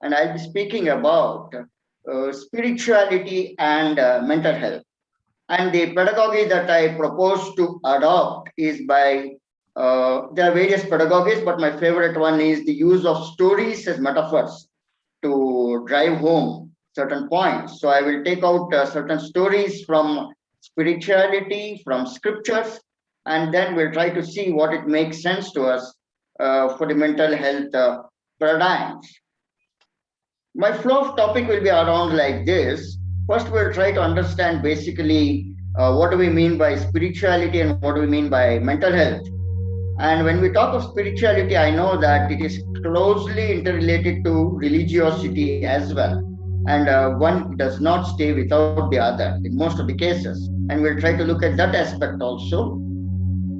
and I'll be speaking about spirituality and mental health. And the pedagogy that I propose to adopt is by there are various pedagogies, but my favorite one is the use of stories as metaphors to drive home certain points. So I will take out certain stories from spirituality, from scriptures, and then we'll try to see what it makes sense to us for the mental health paradigms. My flow of topic will be around like this. First, we'll try to understand basically what do we mean by spirituality and what do we mean by mental health. And when we talk of spirituality, I know that it is closely interrelated to religiosity as well. And one does not stay without the other in most of the cases. And we'll try to look at that aspect also.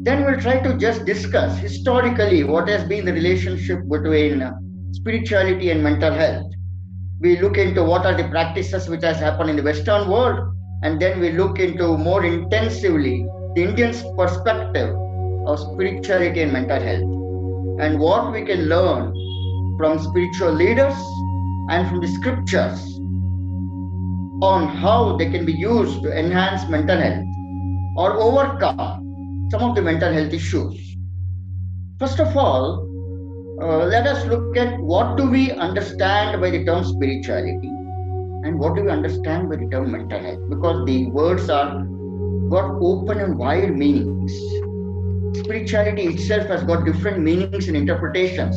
Then we'll try to just discuss historically what has been the relationship between spirituality and mental health. We look into what are the practices which has happened in the Western world, and then we look into more intensively the Indian perspective of spirituality and mental health, and what we can learn from spiritual leaders and from the scriptures on how they can be used to enhance mental health or overcome some of the mental health issues. First of all, let us look at what do we understand by the term spirituality and what do we understand by the term mental health, because the words are got open and wide meanings. Spirituality itself has got different meanings and interpretations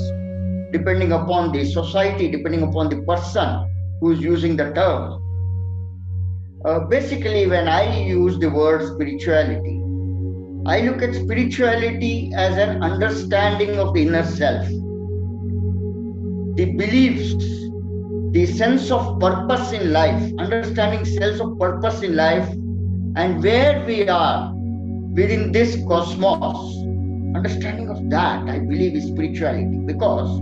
depending upon the society, depending upon the person who is using the term. Basically, when I use the word spirituality, I look at spirituality as an understanding of the inner self, the beliefs, the sense of purpose in life, understanding sense of purpose in life, and where we are within this cosmos. Understanding of that, I believe, is spirituality, because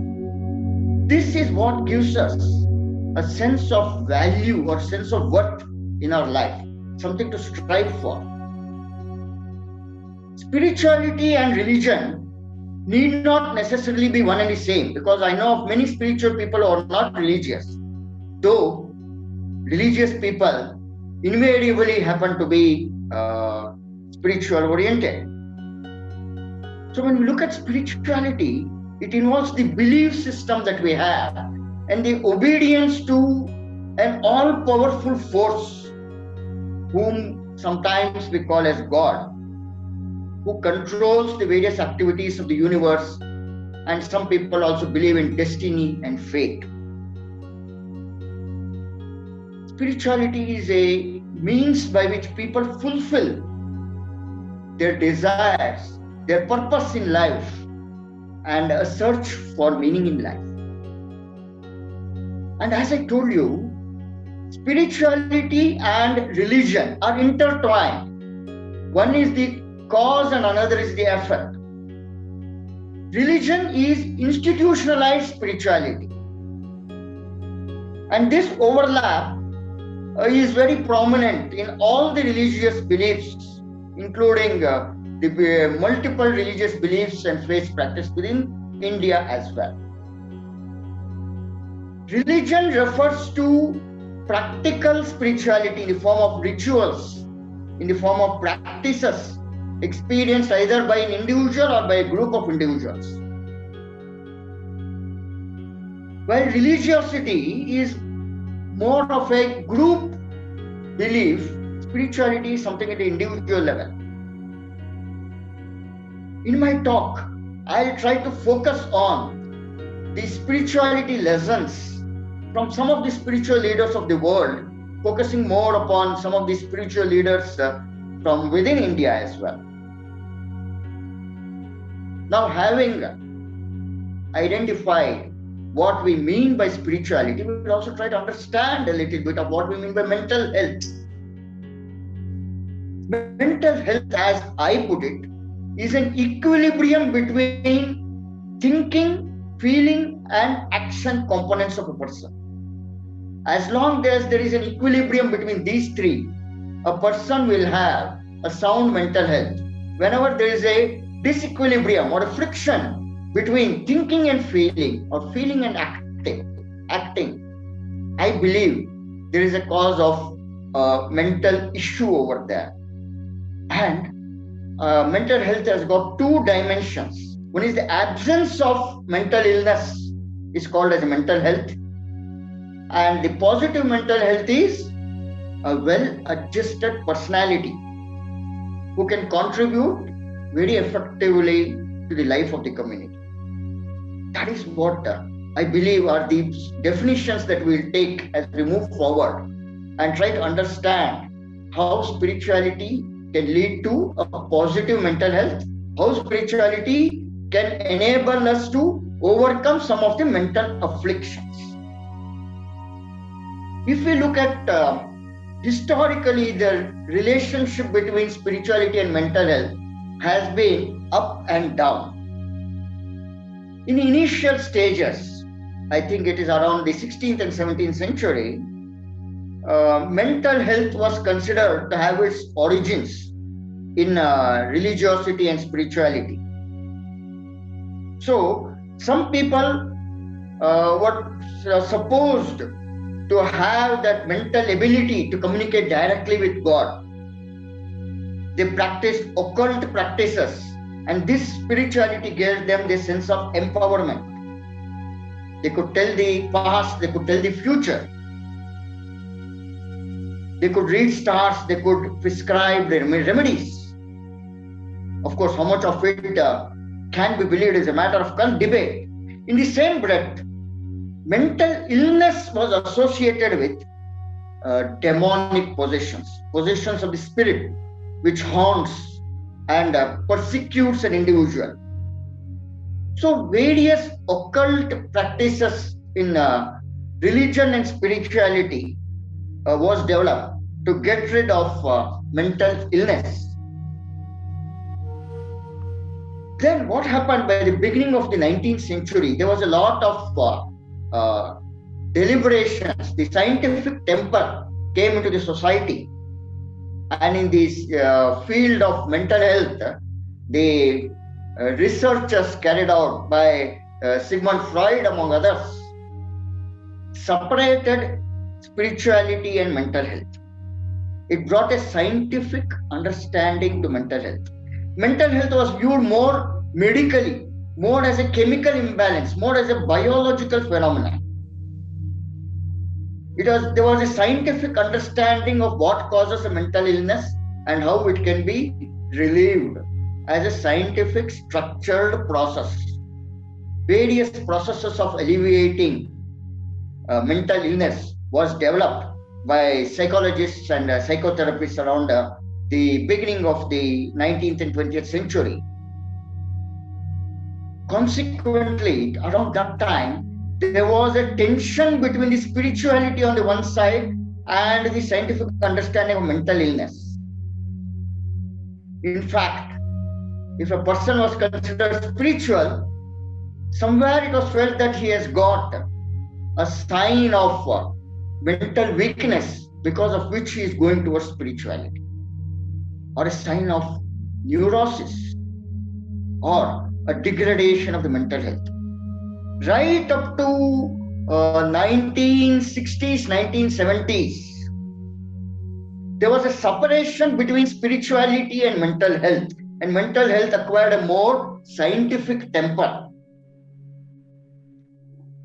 this is what gives us a sense of value or sense of worth in our life, something to strive for. Spirituality and religion need not necessarily be one and the same, because I know of many spiritual people who are not religious, though religious people invariably happen to be spiritual oriented. So when we look at spirituality, it involves the belief system that we have and the obedience to an all-powerful force whom sometimes we call as God, who controls the various activities of the universe, and some people also believe in destiny and fate. Spirituality is a means by which people fulfill their desires, their purpose in life, and a search for meaning in life. And as I told you, spirituality and religion are intertwined. One is the cause and another is the effect. Religion is institutionalized spirituality. And this overlap is very prominent in all the religious beliefs, including the multiple religious beliefs and faith practice within India as well. Religion refers to practical spirituality in the form of rituals, in the form of practices experienced either by an individual or by a group of individuals. While religiosity is more of a group belief, spirituality is something at the individual level. In my talk, I'll try to focus on the spirituality lessons from some of the spiritual leaders of the world, focusing more upon some of the spiritual leaders from within India as well. Now, having identified what we mean by spirituality, we will also try to understand a little bit of what we mean by mental health. Mental health, as I put it, is an equilibrium between thinking, feeling, and action components of a person. As long as there is an equilibrium between these three, a person will have a sound mental health. Whenever there is a disequilibrium or a friction between thinking and feeling, or feeling and acting, acting, I believe there is a cause of mental issue over there. And mental health has got two dimensions. One is the absence of mental illness is called as mental health, and the positive mental health is a well-adjusted personality who can contribute very effectively to the life of the community. That is what I believe are the definitions that we'll take as we move forward and try to understand how spirituality can lead to a positive mental health, how spirituality can enable us to overcome some of the mental afflictions. If we look at historically, the relationship between spirituality and mental health has been up and down. In the initial stages, I think it is around the 16th and 17th century, mental health was considered to have its origins in religiosity and spirituality. So, some people were supposed to have that mental ability to communicate directly with God. They practiced occult practices, and this spirituality gave them the sense of empowerment. They could tell the past, they could tell the future. They could read stars, they could prescribe the remedies. Of course, how much of it can be believed is a matter of debate. In the same breath, mental illness was associated with demonic possessions of the spirit, which haunts and persecutes an individual. So various occult practices in religion and spirituality was developed to get rid of mental illness. Then what happened by the beginning of the 19th century, there was a lot of deliberations. The scientific temper came into the society. And in this field of mental health, the researchers carried out by Sigmund Freud, among others, separated spirituality and mental health. It brought a scientific understanding to mental health. Mental health was viewed more medically, more as a chemical imbalance, more as a biological phenomenon. There was a scientific understanding of what causes a mental illness and how it can be relieved as a scientific structured process. Various processes of alleviating mental illness was developed by psychologists and psychotherapists around the beginning of the 19th and 20th century. Consequently, around that time, there was a tension between the spirituality on the one side and the scientific understanding of mental illness. In fact, if a person was considered spiritual, somewhere it was felt that he has got a sign of mental weakness because of which he is going towards spirituality, or a sign of neurosis or a degradation of the mental health. Right up to 1960s, 1970s, there was a separation between spirituality and mental health acquired a more scientific temper.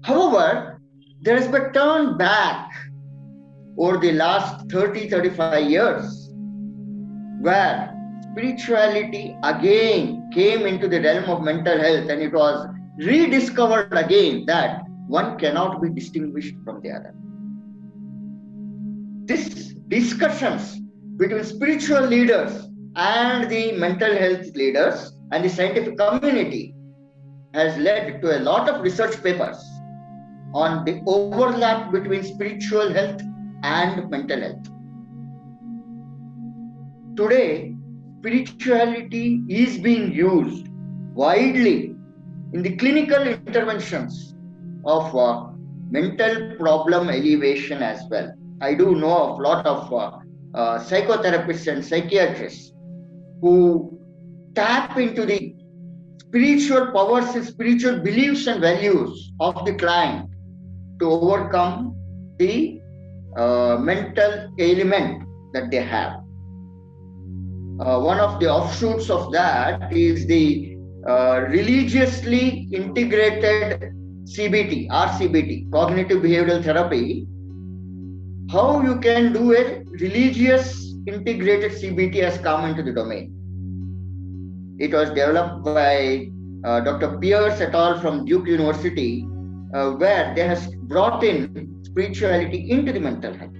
However, there has been turned back over the last 30-35 years, where spirituality again came into the realm of mental health, and it was rediscovered again that one cannot be distinguished from the other. These discussions between spiritual leaders and the mental health leaders and the scientific community has led to a lot of research papers on the overlap between spiritual health and mental health. Today, spirituality is being used widely in the clinical interventions of mental problem alleviation as well. I do know of a lot of psychotherapists and psychiatrists who tap into the spiritual powers and spiritual beliefs and values of the client to overcome the mental ailment that they have. One of the offshoots of that is the religiously integrated CBT, RCBT, cognitive behavioral therapy. How you can do a religious integrated CBT has come into the domain. It was developed by Dr. Pierce et al. From Duke University, where they have brought in spirituality into the mental health.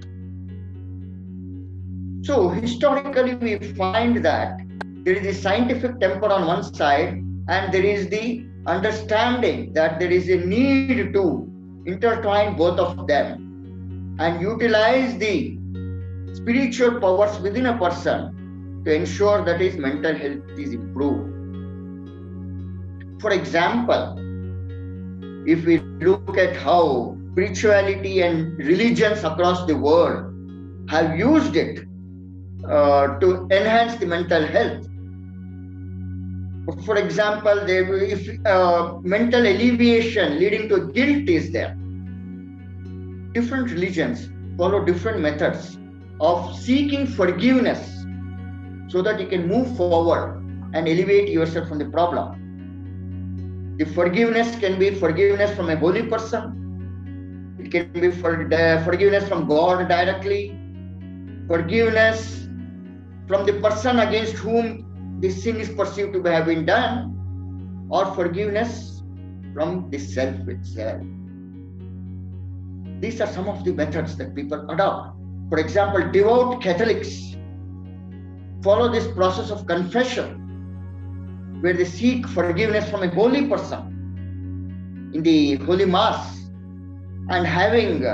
So historically, we find that there is the scientific temper on one side, and there is the understanding that there is a need to intertwine both of them and utilize the spiritual powers within a person to ensure that his mental health is improved. For example, if we look at how spirituality and religions across the world have used it to enhance the mental health. For example, if mental alleviation leading to guilt is there, different religions follow different methods of seeking forgiveness so that you can move forward and elevate yourself from the problem. The forgiveness can be forgiveness from a holy person. It can be forgiveness from God directly, forgiveness from the person against whom the sin is perceived to have been done, or forgiveness from the self itself. These are some of the methods that people adopt. For example, devout Catholics follow this process of confession, where they seek forgiveness from a holy person in the Holy Mass, and having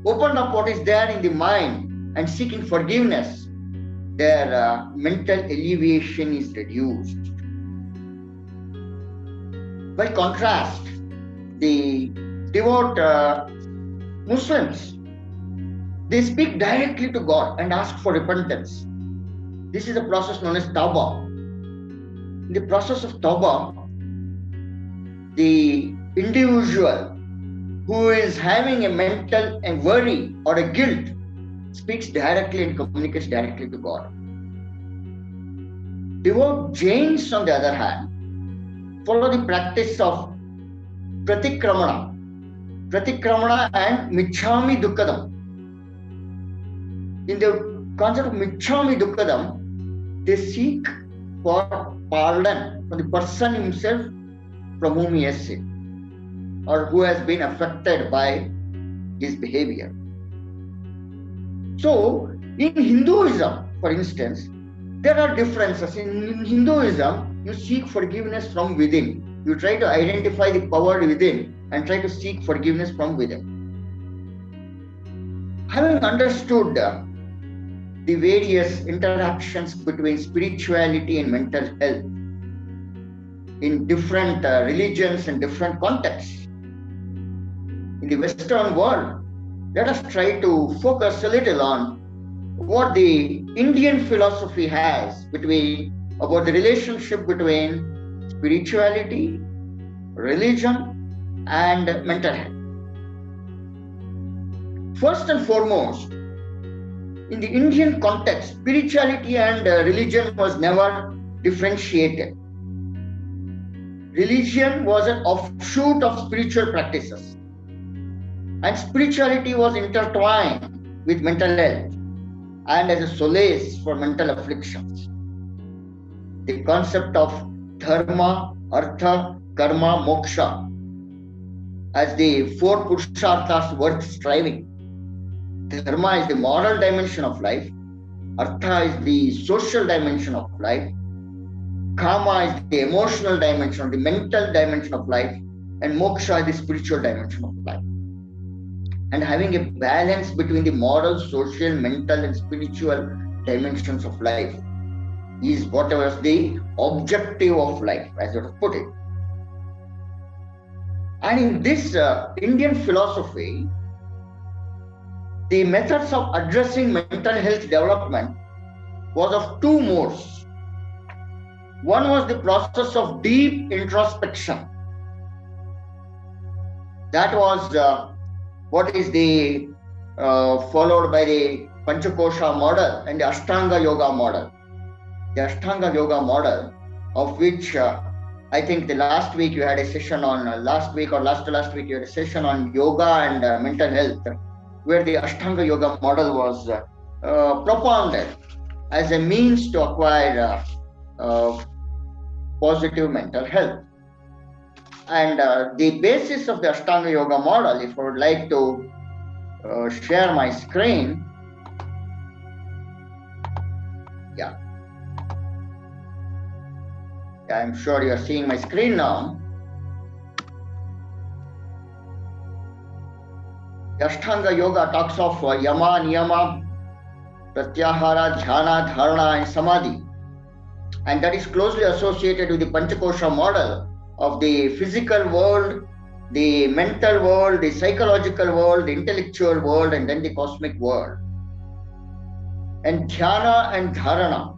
opened up what is there in the mind and seeking forgiveness, their mental alleviation is reduced. By contrast, the devout Muslims, they speak directly to God and ask for repentance. This is a process known as Tawbah. In the process of Tawbah, the individual who is having a mental worry or a guilt speaks directly and communicates directly to God. Devout Jains, on the other hand, follow the practice of pratikramana and Michchami Dukkadam. In the concept of Michchami Dukkadam, they seek for pardon from the person himself from whom he has sinned or who has been affected by his behavior. So, in Hinduism, for instance, there are differences. In Hinduism, you seek forgiveness from within. You try to identify the power within and try to seek forgiveness from within. Having understood the various interactions between spirituality and mental health in different religions and different contexts, in the Western world, let us try to focus a little on what the Indian philosophy has about the relationship between spirituality, religion, and mental health. First and foremost, in the Indian context, spirituality and religion was never differentiated. Religion was an offshoot of spiritual practices, and spirituality was intertwined with mental health and as a solace for mental afflictions. The concept of dharma, artha, karma, moksha as the four purusharthas worth striving. Dharma is the moral dimension of life, artha is the social dimension of life, kama is the emotional dimension, the mental dimension of life, and moksha is the spiritual dimension of life. And having a balance between the moral, social, mental, and spiritual dimensions of life is what was the objective of life, as you have put it. And in this Indian philosophy, the methods of addressing mental health development was of two modes. One was the process of deep introspection. That was what is the followed by the Panchakosha model and the Ashtanga Yoga model. The Ashtanga Yoga model, of which I think the last week you had a session on, last week or last week you had a session on yoga and mental health, where the Ashtanga Yoga model was propounded as a means to acquire positive mental health. And the basis of the Ashtanga Yoga model, if I would like to share my screen. Yeah. I'm sure you are seeing my screen now. The Ashtanga Yoga talks of Yama, Niyama, Pratyahara, Dhyana, Dharana, and Samadhi. And that is closely associated with the Panchakosha model of the physical world, the mental world, the psychological world, the intellectual world, and then the cosmic world. And Dhyana and Dharana,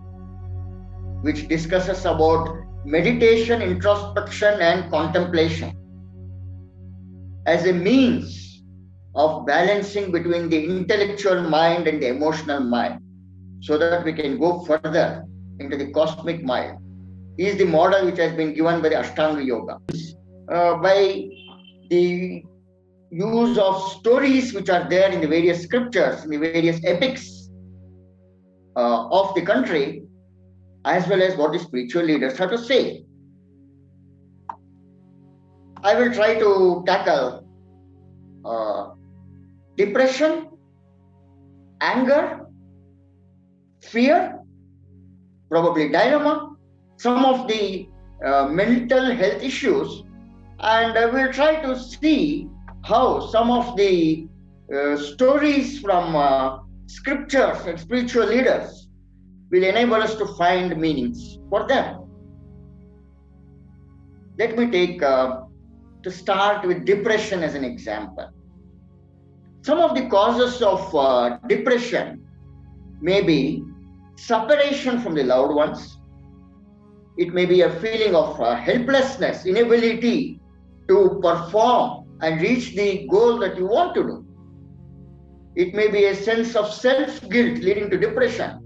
which discusses about meditation, introspection, and contemplation as a means of balancing between the intellectual mind and the emotional mind, so that we can go further into the cosmic mind, is the model which has been given by the Ashtanga Yoga. By the use of stories which are there in the various scriptures, in the various epics of the country, as well as what the spiritual leaders have to say. I will try to tackle depression, anger, fear, probably dilemma, some of the mental health issues, and I will try to see how some of the stories from scriptures and spiritual leaders will enable us to find meanings for them. Let me take to start with depression as an example. Some of the causes of depression may be separation from the loved ones. It may be a feeling of helplessness, inability to perform and reach the goal that you want to do. It may be a sense of self-guilt leading to depression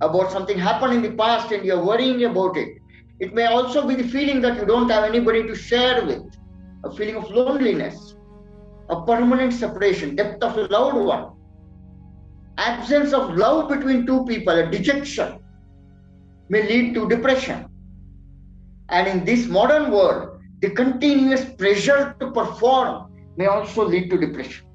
about something happened in the past and you're worrying about it. It may also be the feeling that you don't have anybody to share with, a feeling of loneliness, a permanent separation, death of a loved one, absence of love between two people, a dejection may lead to depression. And in this modern world, the continuous pressure to perform may also lead to depression.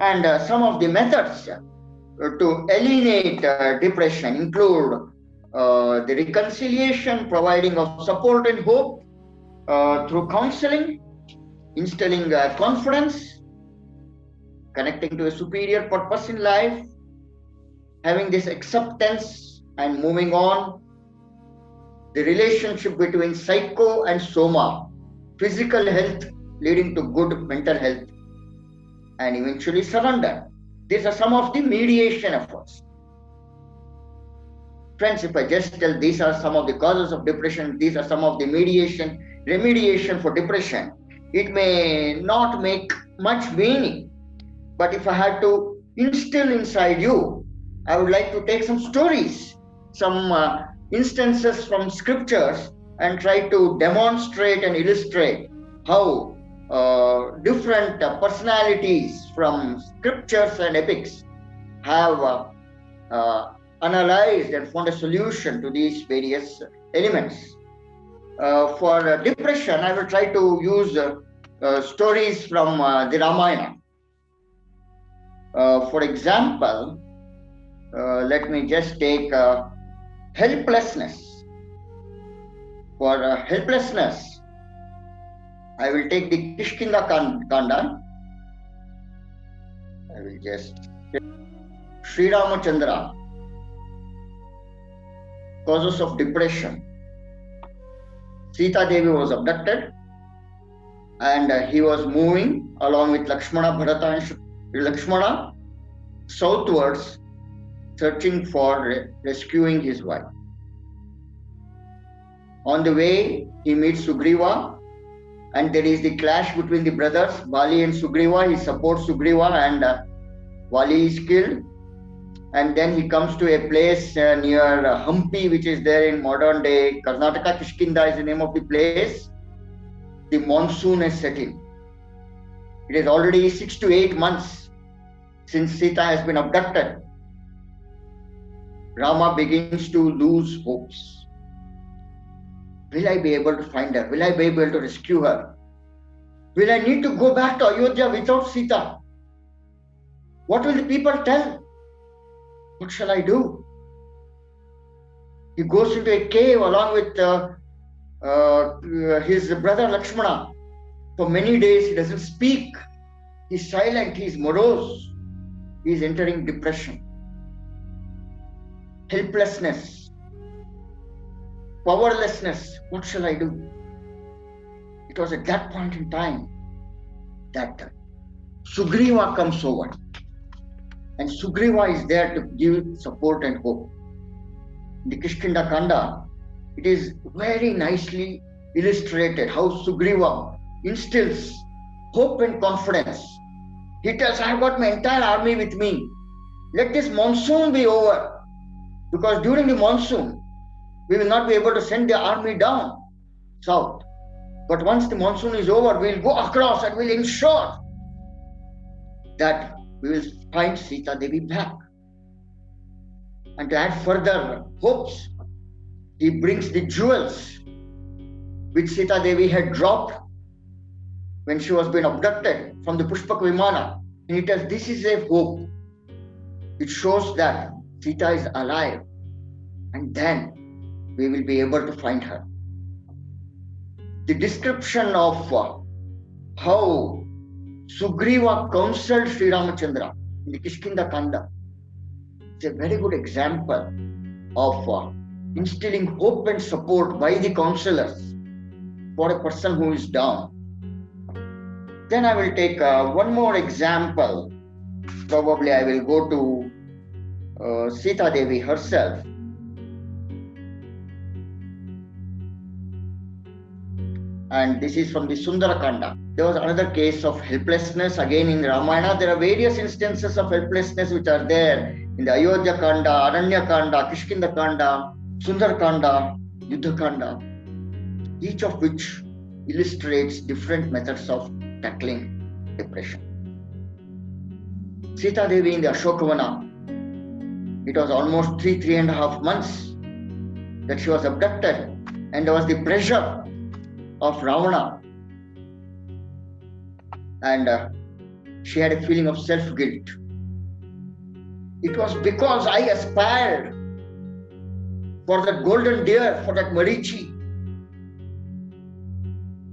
And some of the methods to eliminate depression include the reconciliation, providing of support and hope through counseling, instilling confidence, connecting to a superior purpose in life, having this acceptance and moving on, the relationship between psycho and soma, physical health leading to good mental health, and eventually surrender. These are some of the mediation efforts. Friends, if I just tell these are some of the causes of depression, these are some of the remediation for depression, it may not make much meaning. But if I had to instill inside you, I would like to take some stories, some instances from scriptures and try to demonstrate and illustrate how different personalities from scriptures and epics have analyzed and found a solution to these various elements. For depression, I will try to use stories from the Ramayana. For example, let me just take helplessness. For helplessness, I will take the Kishkinda Kanda. I will just Sri Ramachandra, causes of depression. Sita Devi was abducted and he was moving along with Lakshmana, Bharata and Lakshmana southwards, searching for rescuing his wife. On the way, he meets Sugriva, and there is the clash between the brothers, Vali and Sugriva. He supports Sugriva, and Vali is killed. And then he comes to a place near Hampi, which is there in modern day Karnataka. Kishkinda is the name of the place. The monsoon is setting. It is already 6 to 8 months since Sita has been abducted. Rama begins to lose hopes. Will I be able to find her? Will I be able to rescue her? Will I need to go back to Ayodhya without Sita? What will the people tell? What shall I do? He goes into a cave along with his brother Lakshmana. For many days he doesn't speak. He's silent, he's morose. He's entering depression, helplessness, powerlessness. What shall I do? It was at that point in time that Sugriva comes over. And Sugriva is there to give support and hope. In the Kishkinda Kanda, it is very nicely illustrated how Sugriva instills hope and confidence. He tells, I have got my entire army with me. Let this monsoon be over. Because during the monsoon, we will not be able to send the army down south. But once the monsoon is over, we will go across and we will ensure that we will find Sita Devi back. And to add further hopes, he brings the jewels which Sita Devi had dropped when she was being abducted from the Pushpak Vimana. And he tells, this is a hope. It shows that Sita is alive. And then we will be able to find her. The description of how Sugriva counseled Sri Ramachandra in the Kishkinda Kanda is a very good example of instilling hope and support by the counselors for a person who is down. Then I will take one more example. Probably I will go to Sita Devi herself. And this is from the Sundarakanda. There was another case of helplessness again in Ramayana. There are various instances of helplessness which are there in the Ayodhya Kanda, Aranya Kanda, Kishkinda Kanda, Sundarakanda, Yuddha Kanda, each of which illustrates different methods of tackling depression. Sita Devi in the Ashokavana, it was almost 3.5 months that she was abducted, and there was the pressure of Ravana, and she had a feeling of self-guilt. It was because I aspired for that golden deer, for that Marichi,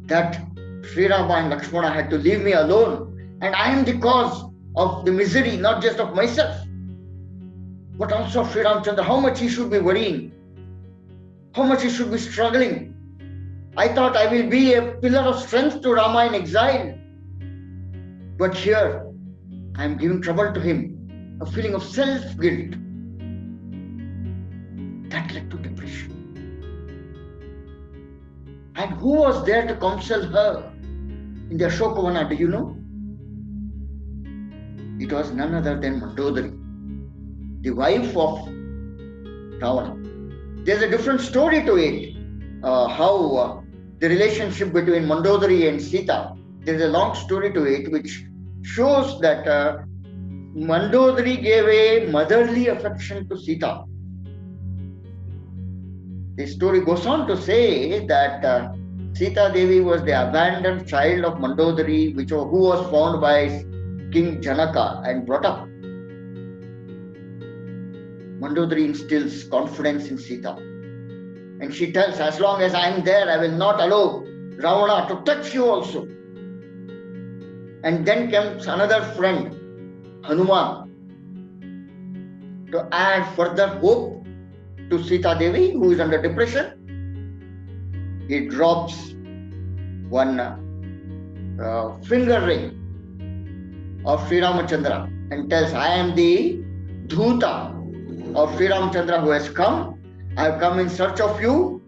that Sri Rama and Lakshmana had to leave me alone, and I am the cause of the misery, not just of myself, but also of Sri Ramachandra. How much he should be worrying, how much he should be struggling. I thought I will be a pillar of strength to Rama in exile. But here, I am giving trouble to him. A feeling of self-guilt. That led to depression. And who was there to counsel her in the Ashokavana, do you know? It was none other than Mandodari, the wife of Ravana. There's a different story to it. How the relationship between Mandodari and Sita, there is a long story to it which shows that Mandodari gave a motherly affection to Sita. The story goes on to say that Sita Devi was the abandoned child of Mandodari, who was found by King Janaka and brought up. Mandodari instills confidence in Sita. And she tells, as long as I am there, I will not allow Ravana to touch you also. And then comes another friend, Hanuman, to add further hope to Sita Devi, who is under depression. He drops one finger ring of Sri Ramachandra and tells, I am the Dhuta of Sri Ramachandra who has come. I have come in search of you.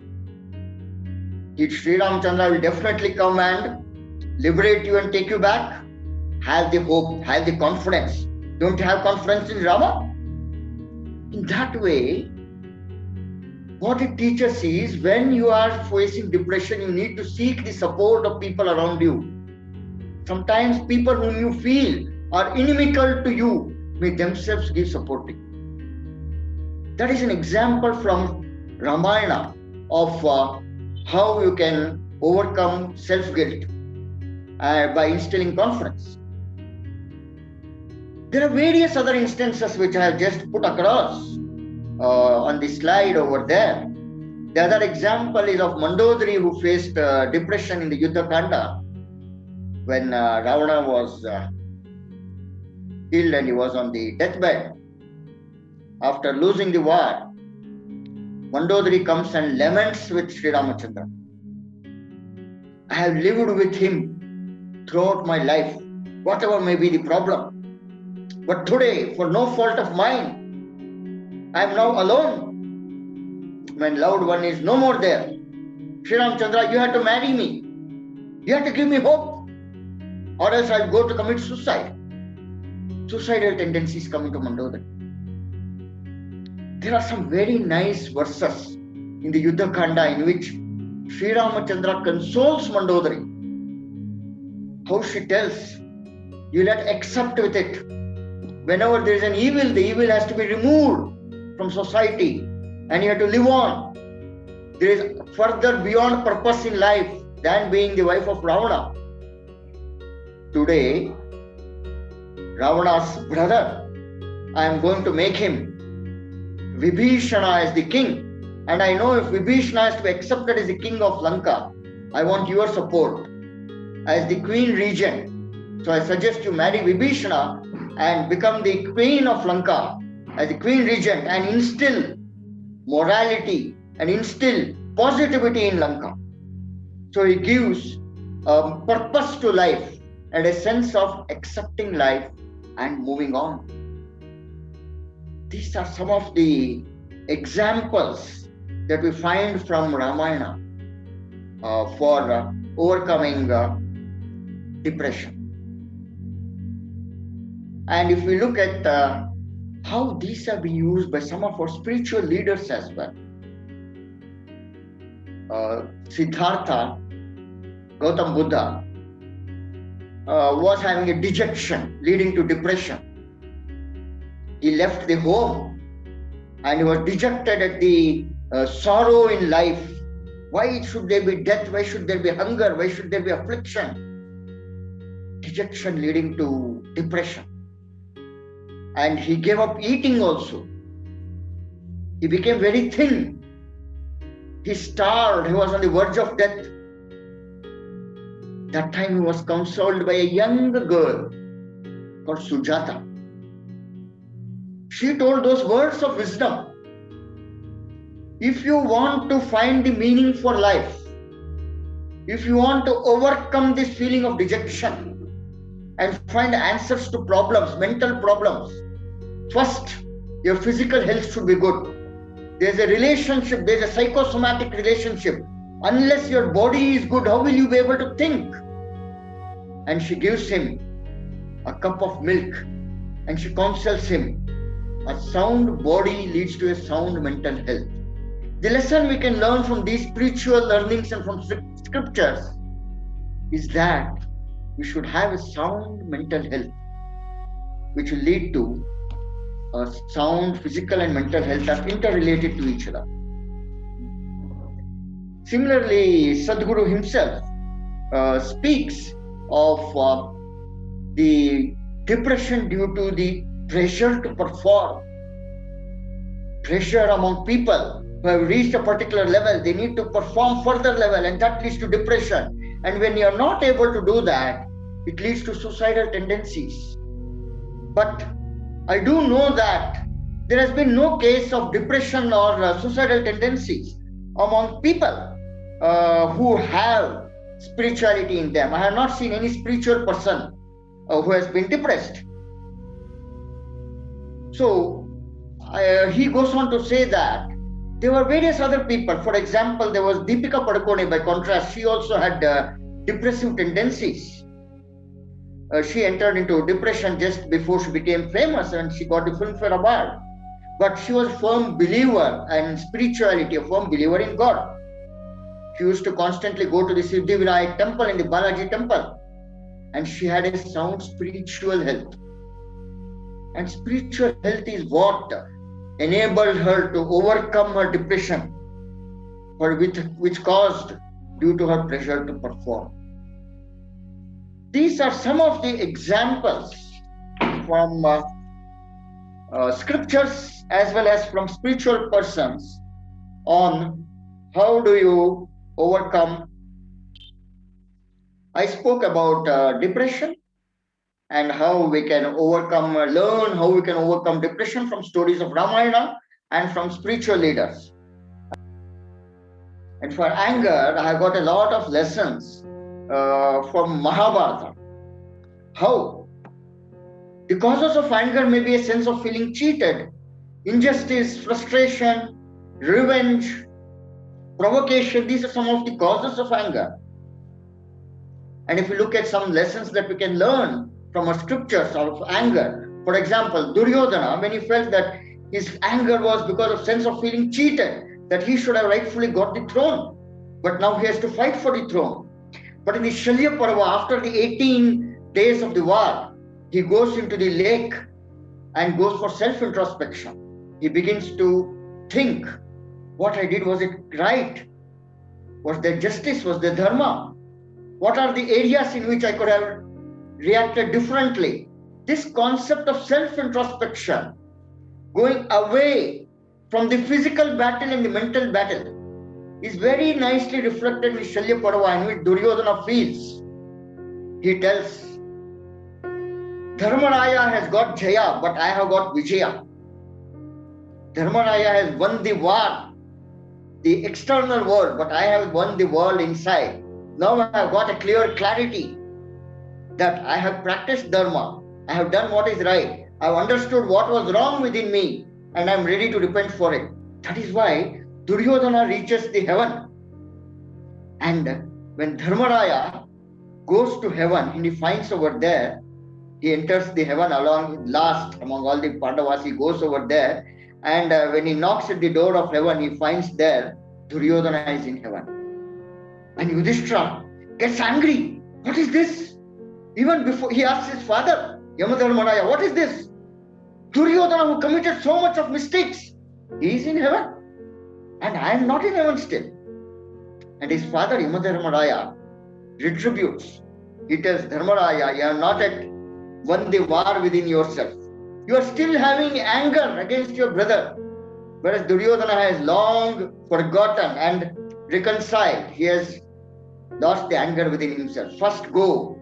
Sri Ramchandra will definitely come and liberate you and take you back. Have the hope, have the confidence. Don't you have confidence in Rama? In that way, what it teaches is when you are facing depression, you need to seek the support of people around you. Sometimes people whom you feel are inimical to you may themselves give support to you. That is an example from Ramayana of how you can overcome self-guilt by instilling confidence. There are various other instances which I have just put across on the slide over there. The other example is of Mandodari, who faced depression in the Yuddha Kanda when Ravana was killed and he was on the deathbed. After losing the war, Mandodari comes and laments with Sri Ramachandra. I have lived with him throughout my life, whatever may be the problem. But today, for no fault of mine, I am now alone. My loved one is no more there. Sri Ramchandra, you have to marry me. You have to give me hope, or else I'll go to commit suicide. Suicidal tendencies come into Mandodari. There are some very nice verses in the Yuddha Kanda in which Sri Ramachandra consoles Mandodari. How she tells, you let accept with it. Whenever there is an evil, the evil has to be removed from society and you have to live on. There is further beyond purpose in life than being the wife of Ravana. Today, Ravana's brother, I am going to make him Vibhishana as the king. And I know if Vibhishana is to be accepted as the king of Lanka, I want your support as the queen regent. So I suggest you marry Vibhishana and become the queen of Lanka as the queen regent and instill morality and instill positivity in Lanka. So he gives a purpose to life and a sense of accepting life and moving on. These are some of the examples that we find from Ramayana for overcoming depression. And if we look at how these have been used by some of our spiritual leaders as well. Siddhartha, Gautam Buddha, was having a dejection leading to depression. He left the home and he was dejected at the sorrow in life. Why should there be death? Why should there be hunger? Why should there be affliction? Dejection leading to depression. And he gave up eating also. He became very thin. He starved. He was on the verge of death. That time he was consoled by a young girl called Sujata. She told those words of wisdom. If you want to find the meaning for life, if you want to overcome this feeling of dejection and find answers to problems, mental problems, first, your physical health should be good. There's a relationship, there's a psychosomatic relationship. Unless your body is good, how will you be able to think? And she gives him a cup of milk and she counsels him. A sound body leads to a sound mental health. The lesson we can learn from these spiritual learnings and from scriptures is that we should have a sound mental health, which will lead to a sound physical and mental health are interrelated to each other. Similarly, Sadhguru himself speaks of the depression due to the pressure to perform, pressure among people who have reached a particular level. They need to perform further level, and that leads to depression. And when you are not able to do that, it leads to suicidal tendencies. But I do know that there has been no case of depression or suicidal tendencies among people who have spirituality in them. I have not seen any spiritual person who has been depressed. So he goes on to say that There were various other people. For example, there was Deepika Padukone. By contrast, she also had depressive tendencies. She entered into depression just before she became famous, and she got the Filmfare Award. But she was a firm believer in spirituality, a firm believer in God. She used to constantly go to the Siddhivinayak temple and the Balaji temple. And she had a sound spiritual health. And spiritual health is what enabled her to overcome her depression, which caused due to her pressure to perform. These are some of the examples from scriptures as well as from spiritual persons on how do you overcome. I spoke about depression and how we can overcome, learn how we can overcome depression from stories of Ramayana and from spiritual leaders. And for anger, I have got a lot of lessons from Mahabharata. How? The causes of anger may be a sense of feeling cheated, injustice, frustration, revenge, provocation. These are some of the causes of anger. And if you look at some lessons that we can learn from our scriptures of anger, for example, Duryodhana, when he felt that his anger was because of sense of feeling cheated, that he should have rightfully got the throne, but now he has to fight for the throne. But in the Shalya Parva, after the 18 days of the war, he goes into the lake and goes for self-introspection. He begins to think, what I did, was it right? Was there justice? Was there dharma? What are the areas in which I could have reacted differently? This concept of self-introspection, going away from the physical battle and the mental battle, is very nicely reflected in Shalya Parva, in which Duryodhana feels. He tells, Dharmaraya has got Jaya, but I have got Vijaya. Dharmaraya has won the war, the external world, but I have won the world inside. Now I have got a clear clarity that I have practiced Dharma. I have done what is right. I have understood what was wrong within me, and I am ready to repent for it. That is why Duryodhana reaches the heaven. And when Dharmaraya goes to heaven and he finds over there, he enters the heaven along last among all the Pandavas. He goes over there, and when he knocks at the door of heaven, he finds there Duryodhana is in heaven. And Yudhishthira gets angry. What is this? Even before he asks his father, Yamadharmaraya, what is this? Duryodhana, who committed so much of mistakes, he is in heaven, and I am not in heaven still. And his father Yamadharmaraya retributes. He tells Dharmaraya, you have not yet won the war within yourself. You are still having anger against your brother. Whereas Duryodhana has long forgotten and reconciled. He has lost the anger within himself. First go,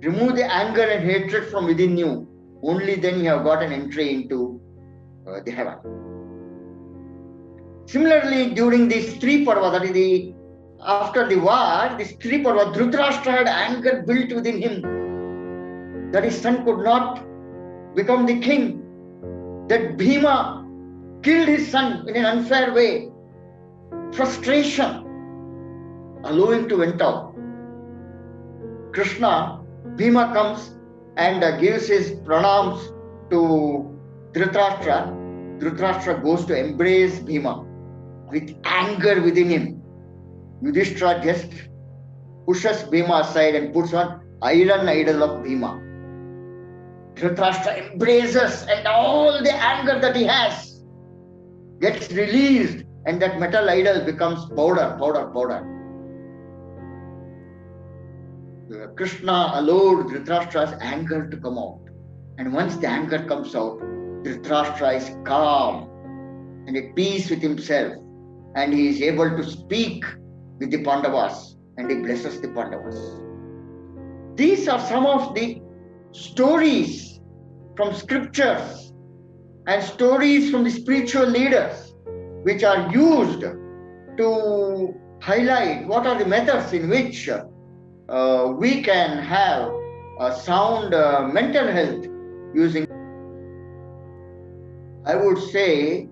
remove the anger and hatred from within you. Only then you have got an entry into the heaven. Similarly, during the Stree Parva, that is after the war, the Stree Parva, Dhritarashtra had anger built within him that his son could not become the king, that Bhima killed his son in an unfair way. Frustration, allowing to went out. Krishna, Bhima comes and gives his pranams to Dhritarashtra. Dhritarashtra goes to embrace Bhima with anger within him. Yudhishthira just pushes Bhima aside and puts on iron idol of Bhima. Dhritarashtra embraces, and all the anger that he has gets released, and that metal idol becomes powder. Krishna allowed Dhritarashtra's anger to come out. And once the anger comes out, Dhritarashtra is calm and at peace with himself. And he is able to speak with the Pandavas, and he blesses the Pandavas. These are some of the stories from scriptures and stories from the spiritual leaders which are used to highlight what are the methods in which we can have a sound mental health using. I would say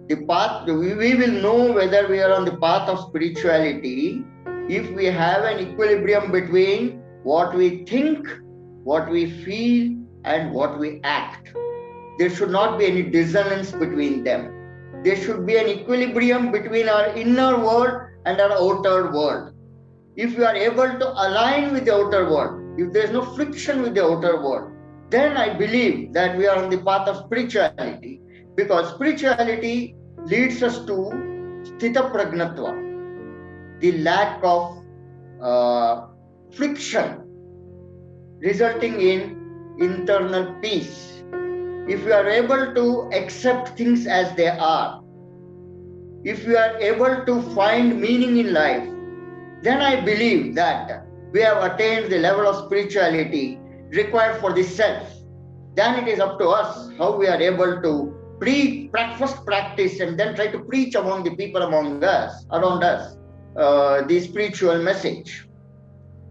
The path, we will know whether we are on the path of spirituality if we have an equilibrium between what we think, what we feel, and what we act. There should not be any dissonance between them. There should be an equilibrium between our inner world and our outer world. If we are able to align with the outer world, if there is no friction with the outer world, then I believe that we are on the path of spirituality, because spirituality leads us to sthita pragnatva, the lack of friction, resulting in internal peace. If we are able to accept things as they are, if we are able to find meaning in life, then I believe that we have attained the level of spirituality required for the self. Then it is up to us how we are able to first practice and then try to preach among the people around us, the spiritual message.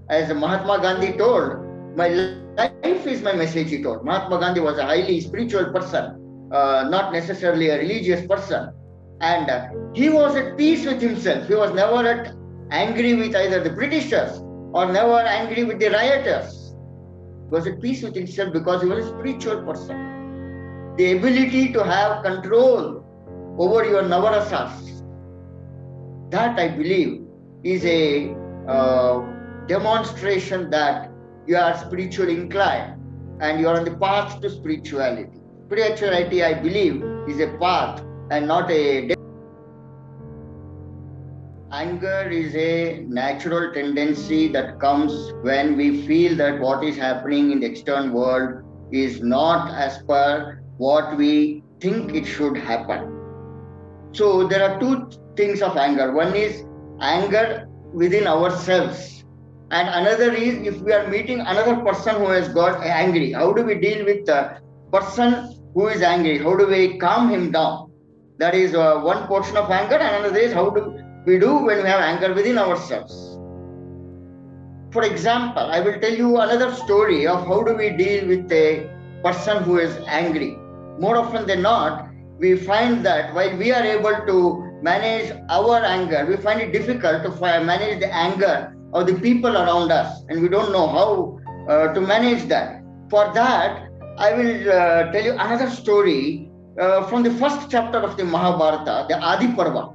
As Mahatma Gandhi told, my life is my message, he told. Mahatma Gandhi was a highly spiritual person, not necessarily a religious person. And he was at peace with himself. He was never angry with either the Britishers or never angry with the rioters. He was at peace with himself because he was a spiritual person. The ability to have control over your navarasas, that I believe is a demonstration that you are spiritually inclined and you are on the path to spirituality. Spirituality, I believe, is a path and not a. Anger is a natural tendency that comes when we feel that what is happening in the external world is not as per what we think it should happen. So there are two things of anger. One is anger within ourselves, and another is if we are meeting another person who has got angry. How do we deal with the person who is angry? How do we calm him down? That is one portion of anger, and another is how do we do when we have anger within ourselves. For example, I will tell you another story of how do we deal with a person who is angry. More often than not, we find that while we are able to manage our anger, we find it difficult to manage the anger of the people around us, and we don't know how to manage that. For that, I will tell you another story from the first chapter of the Mahabharata, the Adi Parva,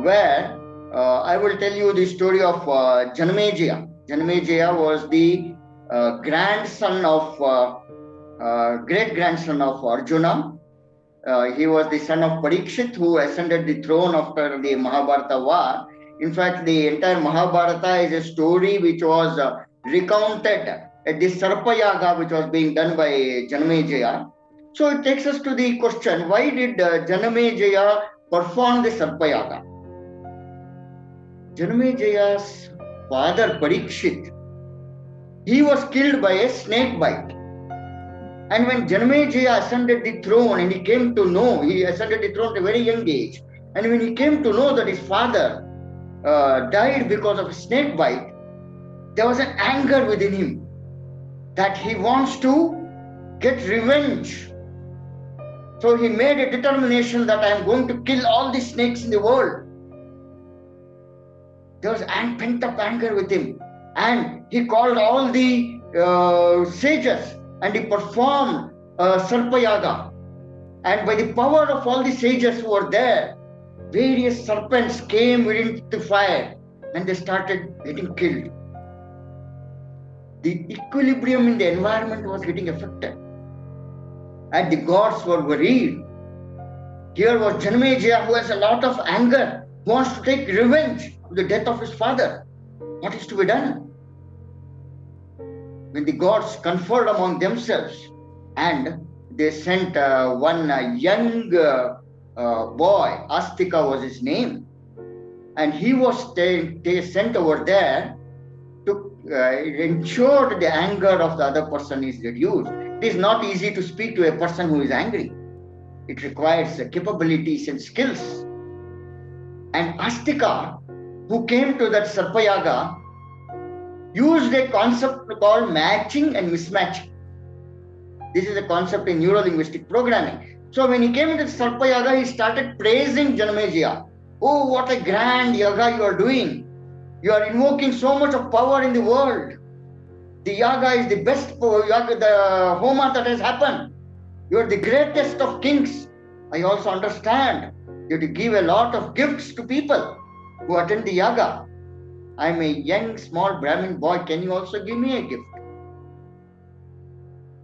where I will tell you the story of Janamejaya. Janamejaya was the grandson of, great-grandson of Arjuna. He was the son of Parikshit, who ascended the throne after the Mahabharata war. In fact, the entire Mahabharata is a story which was recounted at the Sarpa Yaga, which was being done by Janamejaya. So it takes us to the question, why did Janamejaya perform the Sarpa Yaga? Janamajaya's father Parikshit, he was killed by a snake bite. And when Janamejaya ascended the throne and he came to know, he ascended the throne at a very young age, and when he came to know that his father died because of a snake bite, there was an anger within him that he wants to get revenge. So he made a determination that I am going to kill all the snakes in the world. There was pent-up anger with him. And he called all the sages and he performed Sarpa Yaga. And by the power of all the sages who were there, various serpents came within the fire and they started getting killed. The equilibrium in the environment was getting affected. And the gods were worried. Here was Janamejaya, who has a lot of anger, wants to take revenge of the death of his father. What is to be done? When the gods conferred among themselves, and they sent one young boy, Astika was his name, and he was sent over there to ensure that the anger of the other person is reduced. It is not easy to speak to a person who is angry. It requires capabilities and skills. And Astika, who came to that Sarpa Yaga, used a concept called matching and mismatching. This is a concept in neuro-linguistic programming. So when he came into Sarpa Yaga, he started praising Janamejaya. Oh, what a grand yaga you are doing. You are invoking so much of power in the world. The yaga is the best yaga, the homa that has happened. You are the greatest of kings. I also understand you have to give a lot of gifts to people who attend the yaga. I am a young, small Brahmin boy. Can you also give me a gift?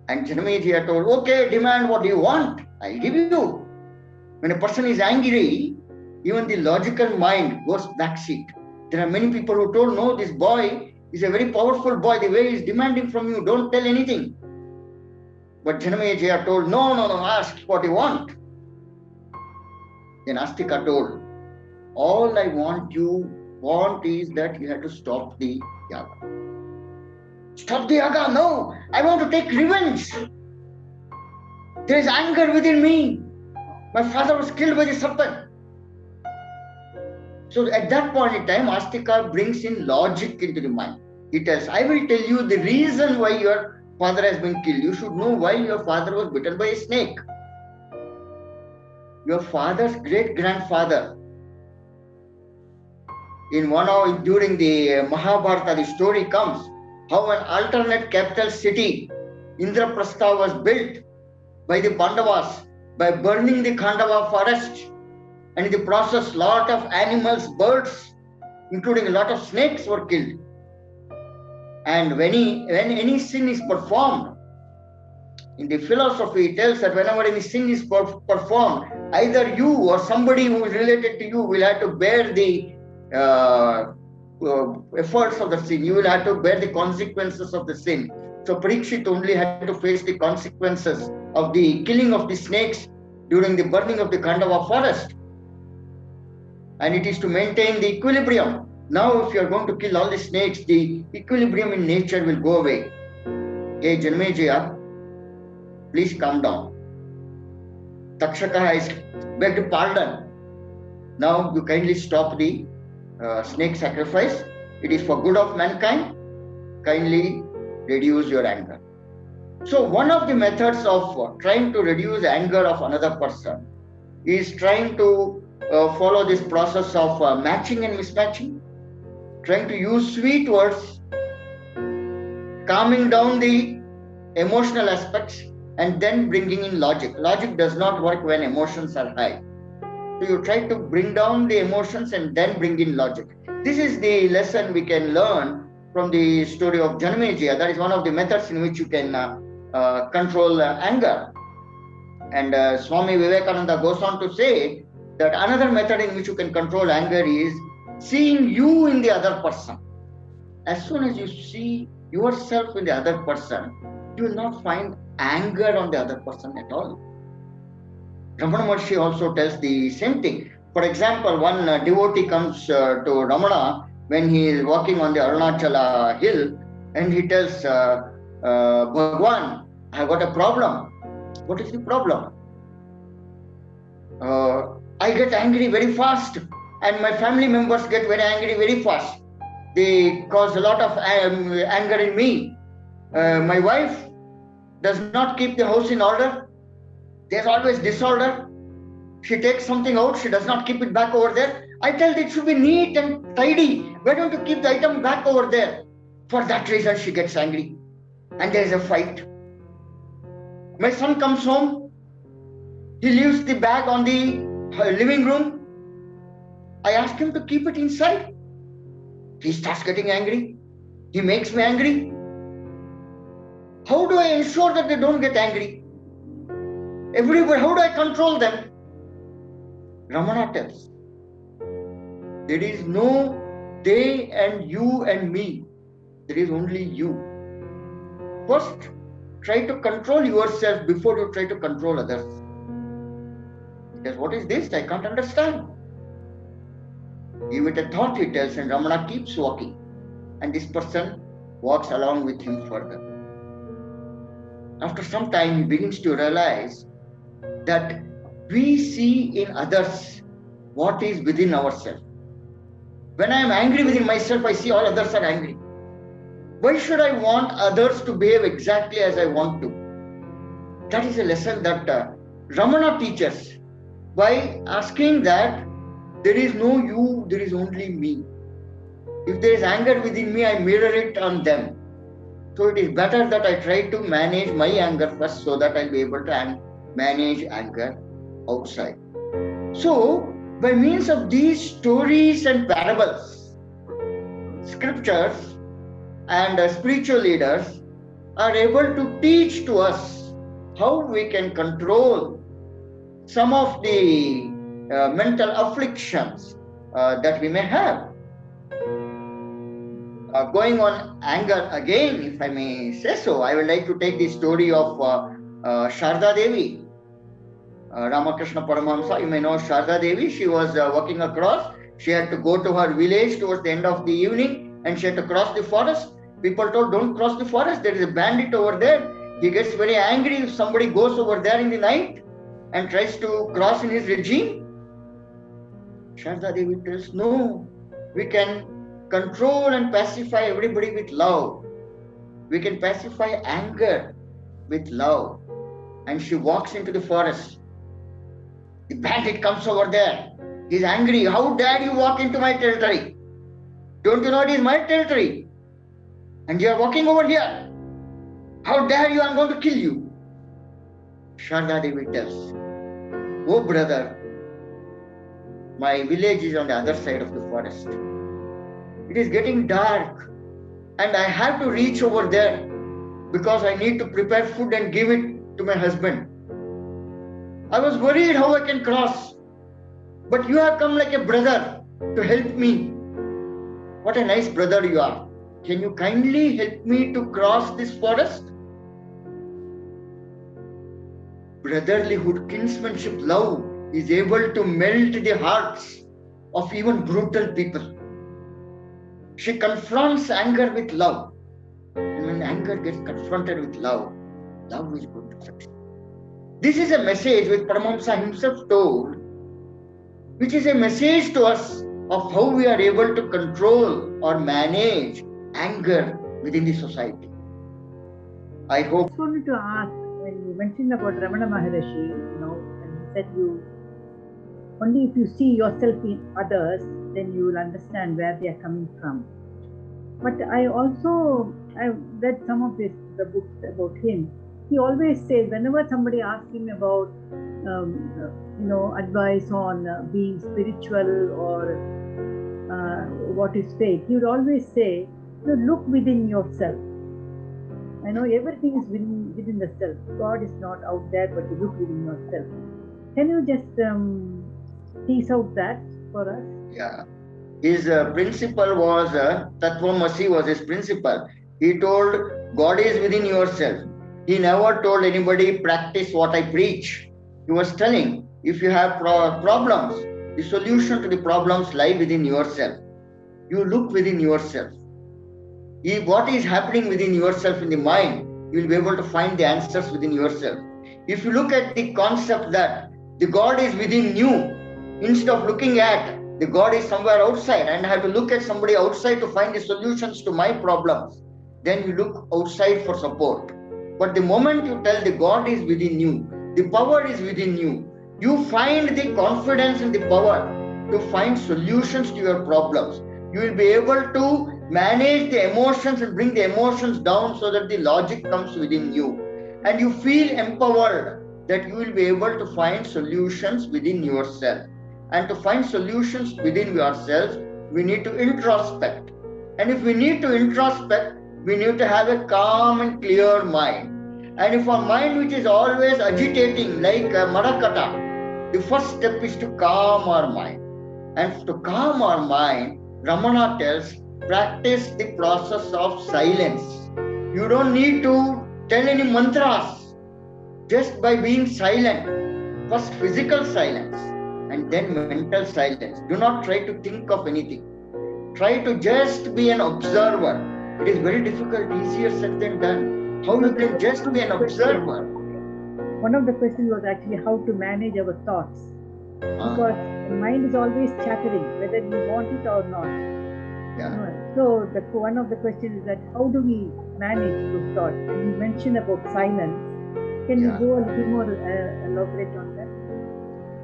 And Janamejaya told, okay, demand what you want. I'll give you. When a person is angry, even the logical mind goes backseat. There are many people who told, no, this boy is a very powerful boy. The way he's demanding from you, don't tell anything. But Janamejaya told, no, ask what you want. Then Astika told, all I want is that you have to stop the yaga. Stop the yaga? No, I want to take revenge. There is anger within me. My father was killed by the serpent. So at that point in time, Astika brings in logic into the mind. He tells, I will tell you the reason why your father has been killed. You should know why your father was bitten by a snake. Your father's great-grandfather, during the Mahabharata, the story comes how an alternate capital city, Indraprastha, was built by the Pandavas by burning the Khandava forest. And in the process, lot of animals, birds, including a lot of snakes were killed. And when any sin is performed, in the philosophy, it tells that whenever any sin is performed, either you or somebody who is related to you will have to bear the efforts of the sin. You will have to bear the consequences of the sin. So Parikshit only had to face the consequences of the killing of the snakes during the burning of the Khandava forest. And it is to maintain the equilibrium. Now, if you are going to kill all the snakes, the equilibrium in nature will go away. Hey, Janamejaya, please calm down. Takshaka has begged pardon. Now, you kindly stop the snake sacrifice. It is for good of mankind. Kindly reduce your anger. So, one of the methods of trying to reduce anger of another person is trying to follow this process of matching and mismatching, trying to use sweet words, calming down the emotional aspects, and then bringing in logic. Logic does not work when emotions are high. So you try to bring down the emotions and then bring in logic. This is the lesson we can learn from the story of Janamejaya. That is one of the methods in which you can control anger. And Swami Vivekananda goes on to say that another method in which you can control anger is seeing you in the other person. As soon as you see yourself in the other person, you will not find anger on the other person at all. Ramana Maharshi also tells the same thing. For example, one devotee comes to Ramana when he is walking on the Arunachala hill, and he tells, Bhagwan, I have got a problem. What is the problem? I get angry very fast, and my family members get very angry very fast. They cause a lot of anger in me. My wife does not keep the house in order. There's always disorder. She takes something out, she does not keep it back over there. I tell her it should be neat and tidy. Why don't you keep the item back over there? For that reason, she gets angry. And there is a fight. My son comes home. He leaves the bag on the living room. I ask him to keep it inside. He starts getting angry. He makes me angry. How do I ensure that they don't get angry? Everybody, how do I control them? Ramana tells, there is no they and you and me. There is only you. First, try to control yourself before you try to control others. Because what is this? I can't understand. Give it a thought, he tells, and Ramana keeps walking. And this person walks along with him further. After some time, he begins to realize that we see in others what is within ourselves. When I am angry within myself, I see all others are angry. Why should I want others to behave exactly as I want to? That is a lesson that Ramana teaches by asking that there is no you, there is only me. If there is anger within me, I mirror it on them. So it is better that I try to manage my anger first so that I'll be able to manage anger outside. So, by means of these stories and parables, scriptures and spiritual leaders are able to teach to us how we can control some of the mental afflictions that we may have. Going on anger again, if I may say so, I would like to take the story of Sharda Devi. Ramakrishna Paramahamsa, you may know Sharda Devi. She was walking across. She had to go to her village towards the end of the evening and she had to cross the forest. People told, don't cross the forest. There is a bandit over there. He gets very angry if somebody goes over there in the night and tries to cross in his regime. Sharda Devi tells, no, we can control and pacify everybody with love. We can pacify anger with love. And she walks into the forest. The bandit comes over there. He's angry. How dare you walk into my territory? Don't you know it is my territory? And you are walking over here. How dare you? I'm going to kill you. Sharda Devi tells, oh brother, my village is on the other side of the forest. It is getting dark and I have to reach over there because I need to prepare food and give it to my husband. I was worried how I can cross, but you have come like a brother to help me. What a nice brother you are. Can you kindly help me to cross this forest? Brotherlyhood, kinsmanship, love is able to melt the hearts of even brutal people. She confronts anger with love. And when anger gets confronted with love, love is going to succeed. This is a message which Paramahamsa himself told, which is a message to us of how we are able to control or manage anger within the society. I hope. I just wanted to ask, when you mentioned about Ramana Maharishi, and he said only if you see yourself in others, then you will understand where they are coming from. But I've read some of the books about him. He always says, whenever somebody asks him about, advice on being spiritual or what is faith, he would always say, look within yourself. I know everything is within the self. God is not out there, but you look within yourself. Can you just tease out that for us? Yeah. His principle was, Tattvamasi was his principle. He told, God is within yourself. He never told anybody, practice what I preach. He was telling, if you have problems, the solution to the problems lie within yourself. You look within yourself. What is happening within yourself in the mind, you will be able to find the answers within yourself. If you look at the concept that the God is within you, instead of looking at the God is somewhere outside and I have to look at somebody outside to find the solutions to my problems, then you look outside for support. But the moment you tell the God is within you, the power is within you, you find the confidence and the power to find solutions to your problems. You will be able to manage the emotions and bring the emotions down so that the logic comes within you. And you feel empowered that you will be able to find solutions within yourself. And to find solutions within yourself, we need to introspect. And if we need to introspect, we need to have a calm and clear mind. And if our mind, which is always agitating like a marakata, the first step is to calm our mind. And to calm our mind, Ramana tells, practice the process of silence. You don't need to tell any mantras. Just by being silent, first physical silence and then mental silence. Do not try to think of anything. Try to just be an observer. It is very difficult, easier said than done. How you can just be an observer? One of the questions was actually how to manage our thoughts. Because the mind is always chattering, whether we want it or not. Yeah. So one of the questions is that how do we manage those thoughts? And you mentioned about silence. Can you Yeah. go a little more elaborate on that?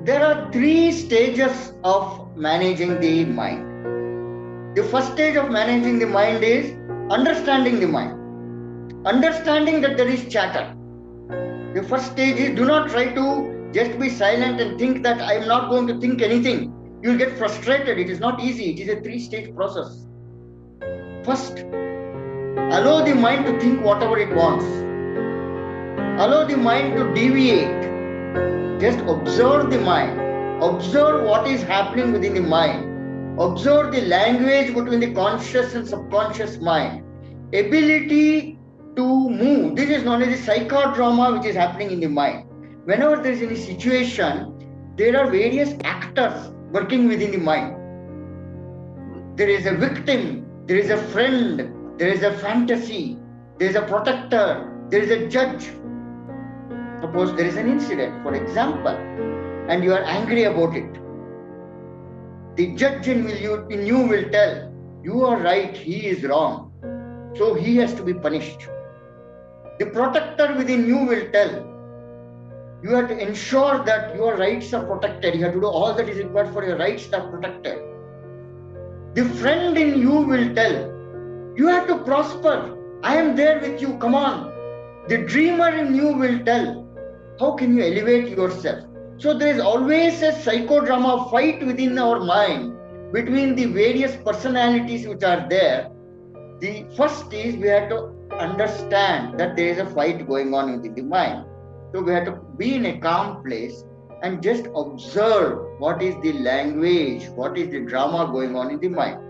There are 3 stages of managing the mind. The first stage of managing the mind is understanding the mind. Understanding that there is chatter. The first stage is do not try to just be silent and think that I am not going to think anything. You will get frustrated. It is not easy. It is a 3-stage process. First, allow the mind to think whatever it wants. Allow the mind to deviate. Just observe the mind. Observe what is happening within the mind. Observe the language between the conscious and subconscious mind. Ability to move. This is known as the psychodrama which is happening in the mind. Whenever there is any situation, there are various actors working within the mind. There is a victim, there is a friend, there is a fantasy, there is a protector, there is a judge. Suppose there is an incident, for example, and you are angry about it. The judge in you will tell, you are right, he is wrong, so he has to be punished. The protector within you will tell, you have to ensure that your rights are protected. You have to do all that is required for your rights are protected. The friend in you will tell, you have to prosper. I am there with you, come on. The dreamer in you will tell, how can you elevate yourself? So there is always a psychodrama fight within our mind between the various personalities which are there. The first is we have to understand that there is a fight going on within the mind. So we have to be in a calm place and just observe what is the language, what is the drama going on in the mind.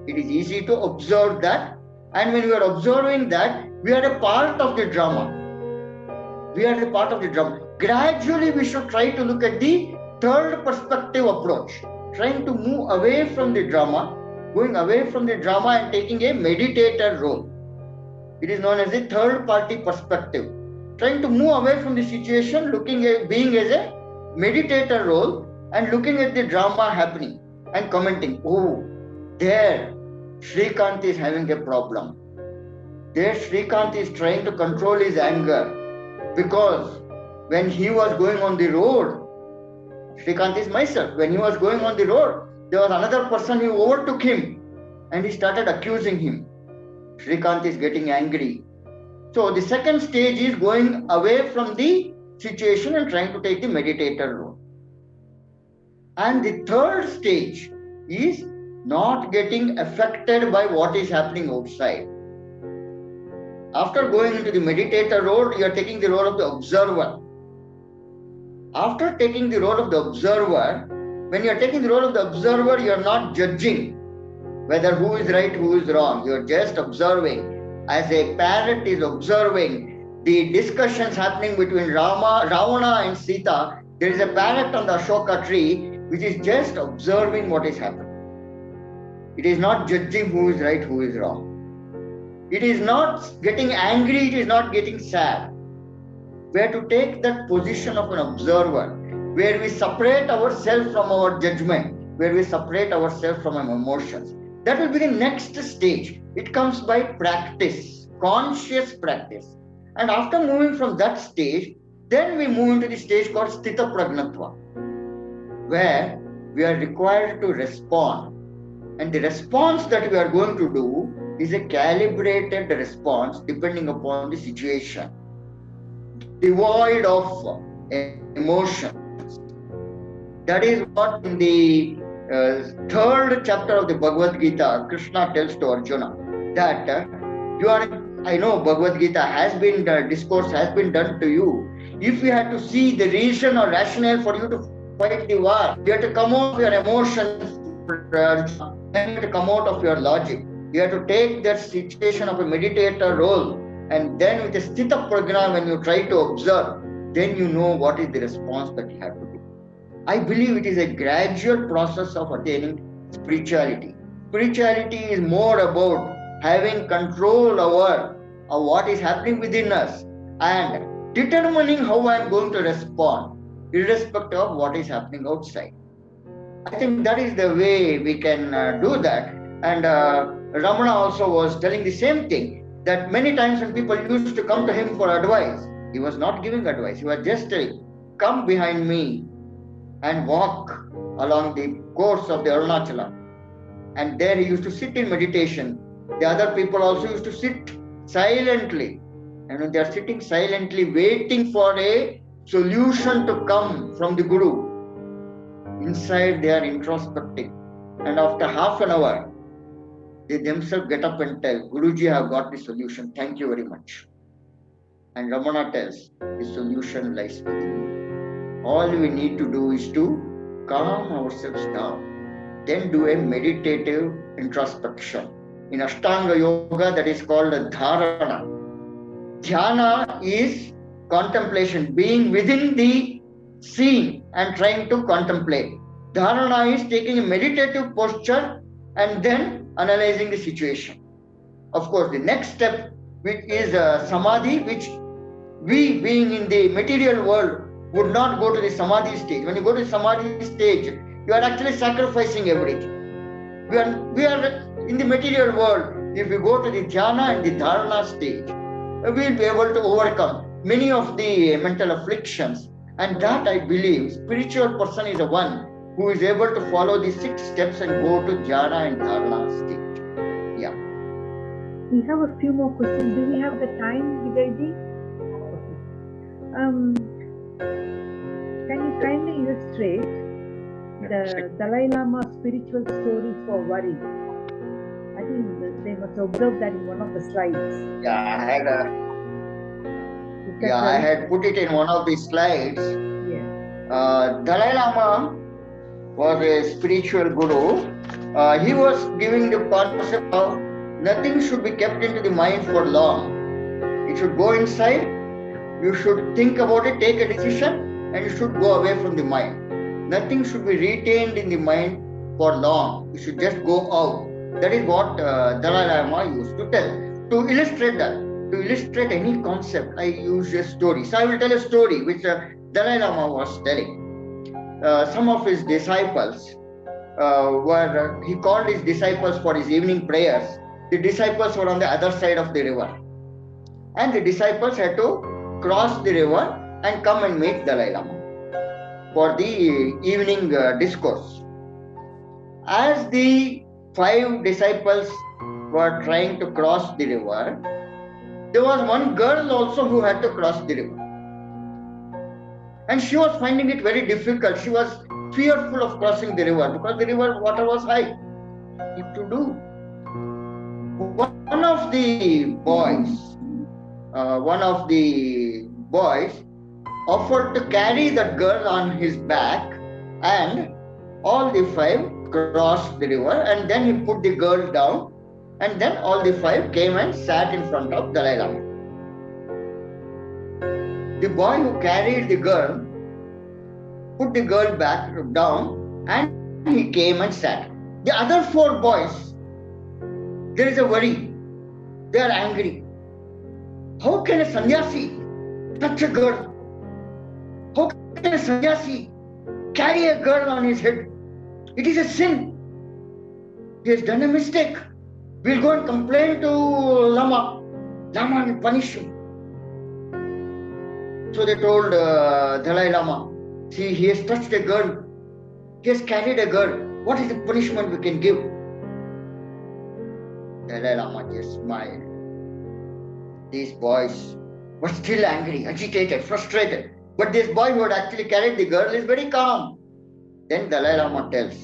It is easy to observe that, and when we are observing that, we are a part of the drama. We are a part of the drama. Gradually, we should try to look at the third perspective approach, trying to move away from the drama, going away from the drama and taking a meditator role. It is known as the third party perspective. Trying to move away from the situation, being as a meditator role and looking at the drama happening and commenting, oh, there Shrikant is having a problem. There Shrikant is trying to control his anger because when he was going on the road, Shrikant is myself, when he was going on the road, there was another person who overtook him and he started accusing him. Shrikant is getting angry. So the second stage is going away from the situation and trying to take the meditator role. And the third stage is not getting affected by what is happening outside. After going into the meditator role, you are taking the role of the observer. After taking the role of the observer, when you are taking the role of the observer, you are not judging whether who is right, who is wrong. You are just observing. As a parrot is observing the discussions happening between Ravana and Sita, there is a parrot on the Ashoka tree which is just observing what is happening. It is not judging who is right, who is wrong. It is not getting angry, it is not getting sad. We have to take that position of an observer where we separate ourselves from our judgment, where we separate ourselves from our emotions. That will be the next stage. It comes by practice, conscious practice. And after moving from that stage, then we move into the stage called Sthita Pragnatva, where we are required to respond. And the response that we are going to do is a calibrated response depending upon the situation, devoid of emotions. That is what in the third chapter of the Bhagavad Gita, Krishna tells to Arjuna that I know Bhagavad Gita has been, discourse has been done to you. If you had to see the reason or rationale for you to fight the war, you have to come out of your emotions, then you have to come out of your logic. You have to take that situation of a meditator role, and then with a Sthita Prajna, when you try to observe, then you know what is the response that you have to do. I believe it is a gradual process of attaining spirituality. Spirituality is more about having control over what is happening within us and determining how I am going to respond, irrespective of what is happening outside. I think that is the way we can do that. And Ramana also was telling the same thing, that many times when people used to come to him for advice, He was not giving advice. He was just come behind me and walk along the course of the Arunachala. And there he used to sit in meditation. The other people also used to sit silently. And when they are sitting silently, waiting for a solution to come from the Guru, inside they are introspecting. And after half an hour, they themselves get up and tell, Guruji, I have got the solution. Thank you very much. And Ramana tells, the solution lies within you. All we need to do is to calm ourselves down. Then do a meditative introspection. In Ashtanga Yoga, that is called a dharana. Dhyana is contemplation, being within the scene and trying to contemplate. Dharana is taking a meditative posture and then analyzing the situation. Of course, the next step, which is samadhi, which we being in the material world would not go to the samadhi stage. When you go to the samadhi stage, you are actually sacrificing everything. We are in the material world. If we go to the dhyana and the dharana stage, we will be able to overcome many of the mental afflictions. And that, I believe, spiritual person is the one who is able to follow the 6 steps and go to jhana and dharana stage. Yeah. We have a few more questions. Do we have the time, Vijayji? Can you kindly illustrate the Dalai Lama spiritual story for worry? I think they must observe that in one of the slides. Yeah, I had put it in one of the slides. Yeah. Dalai Lama was a spiritual guru. He was giving the concept of nothing should be kept into the mind for long. It should go inside. You should think about it, take a decision, and you should go away from the mind. Nothing should be retained in the mind for long. You should just go out. That is what Dalai Lama used to tell. To illustrate that, to illustrate any concept, I use a story. So I will tell a story which Dalai Lama was telling. Some of his disciples he called his disciples for his evening prayers. The disciples were on the other side of the river. And the disciples had to cross the river and come and meet Dalai Lama for the evening discourse. As the 5 disciples were trying to cross the river, there was one girl also who had to cross the river. And she was finding it very difficult. She was fearful of crossing the river because the river water was high. What to do? One of the boys offered to carry that girl on his back, and all the 5 crossed the river, and then he put the girl down, and then all the 5 came and sat in front of Dalai Lama. The boy who carried the girl put the girl back down, and he came and sat. The other 4 boys, there is a worry. They are angry. How can a sannyasi touch a girl? How can a sannyasi carry a girl on his head? It is a sin. He has done a mistake. We'll go and complain to Lama. Lama will punish him. So they told Dalai Lama, see, he has touched a girl. He has carried a girl. What is the punishment we can give? Dalai Lama just smiled. These boys were still angry, agitated, frustrated. But this boy who had actually carried the girl is very calm. Then Dalai Lama tells,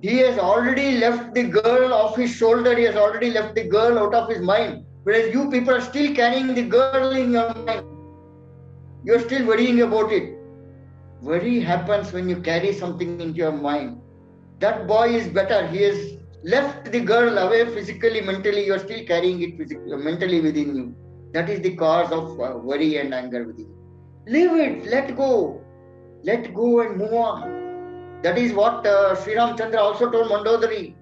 he has already left the girl off his shoulder. He has already left the girl out of his mind. Whereas you people are still carrying the girl in your mind. You are still worrying about it. Worry happens when you carry something into your mind. That boy is better. He has left the girl away physically, mentally. You are still carrying it physically, mentally within you. That is the cause of worry and anger within you. Leave it. Let go. Let go and move on. That is what Sri Ramchandra also told Mandodari.